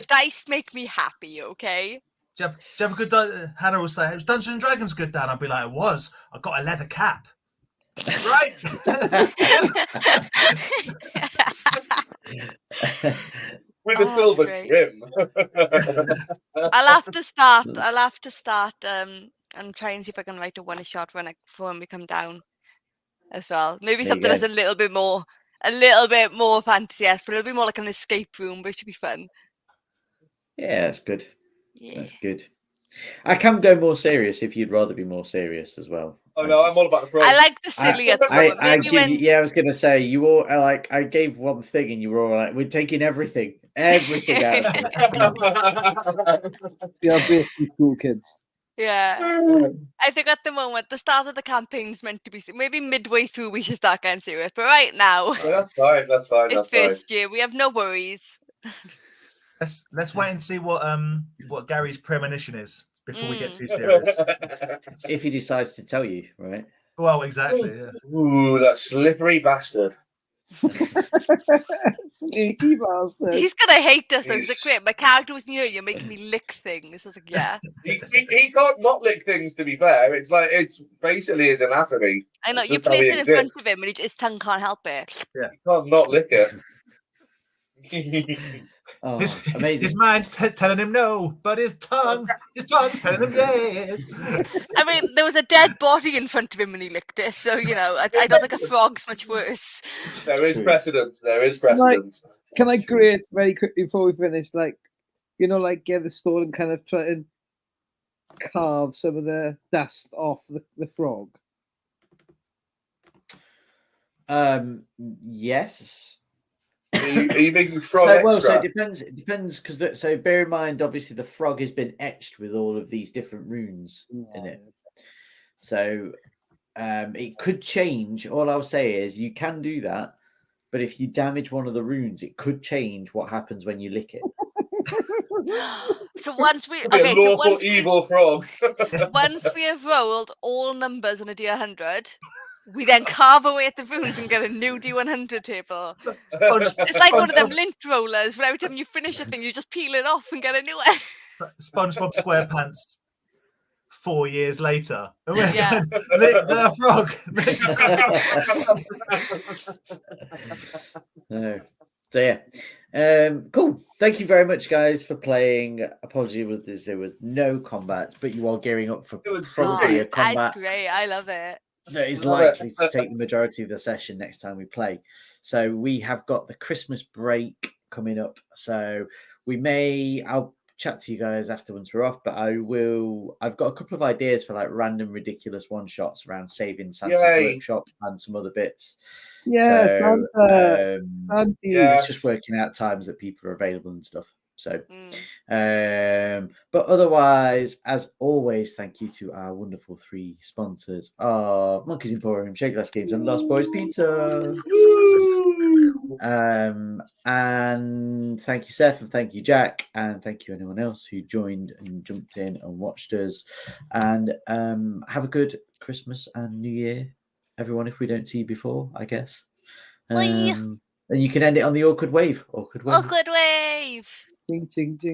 dice make me happy, okay? Do you have a good day? Hannah will say, "Was Dungeons and Dragons good, Dan?" I'll be like, "It was. I got a leather cap." Right. With a Oh, silver that's trim. I'll have to start and try and see if I can write a one-shot when we come down as well. Maybe There you something that's go. a little bit more fantasy-esque, but it'll be more like an escape room, but it should be fun. Yeah, that's good. Yeah. That's good. I can go more serious if you'd rather be more serious as well. Oh no, I'm all about the frog. I like the silly at the moment. I was gonna say you all I gave one thing and you were all like, we're taking everything out of this. We are basically school kids. Yeah. I think at the moment, the start of the campaign is meant to be maybe midway through we should start getting serious. But right now, Yeah, that's fine. it's That's fine. first year. We have no worries. Let's wait and see what Gary's premonition is before we get too serious. If he decides to tell you, right? Well, exactly. Yeah. Ooh, that slippery bastard. Sneaky bastard. He's gonna hate us. Though. He's He's- like, "Great, my character was new. You're making me lick things." I was like, "Yeah, He can't not lick things, to be fair. It's like, it's basically his anatomy. I know." It's You just how place he it in front exists. of him, and his tongue can't help it. He can't not lick it. Oh, His amazing. mind's telling him no, but his tongue's telling him yes. I mean, there was a dead body in front of him when he licked it, so I don't think a frog's much worse. There is True. precedence. There is precedence. Can I create very quickly before we finish, like get the store and kind of try and carve some of the dust off the frog? Yes. Are you making frog So, well, extra? so it depends because so bear in mind, obviously, the frog has been etched with all of these different runes in it. So it could change. All I'll say is you can do that, but if you damage one of the runes, it could change what happens when you lick it. So once we Could be a lawful once evil frog. once we have rolled all numbers on a D100, we then carve away at the runes and get a new D100 table. It's like one of them lint rollers where every time you finish a thing, you just peel it off and get a new one. SpongeBob SquarePants 4 years later. Yeah. Lick the frog. No. So yeah, cool. Thank you very much, guys, for playing. Apologies, there was no combat, but you are gearing up for It was probably a great. combat It's great. I love it. that is Love it. likely to take the majority of the session next time we play. So we have got the Christmas break coming up. So I'll chat to you guys after once we're off, but I've got a couple of ideas for like random ridiculous one shots around saving Santa's Yay. workshop and some other bits. Yeah, So Santa. Yeah. it's just working out times that people are available and stuff. So Mm. but otherwise, as always, thank you to our wonderful 3 sponsors of Monkeys Emporium, Shake Glass Games, and Lost Boys Pizza. And thank you, Seth, and thank you, Jack, and thank you anyone else who joined and jumped in and watched us. And have a good Christmas and New Year, everyone, if we don't see you before, I guess. Bye. And you can end it on the awkward wave. Awkward wave. Awkward wave. Ching, ching, ching.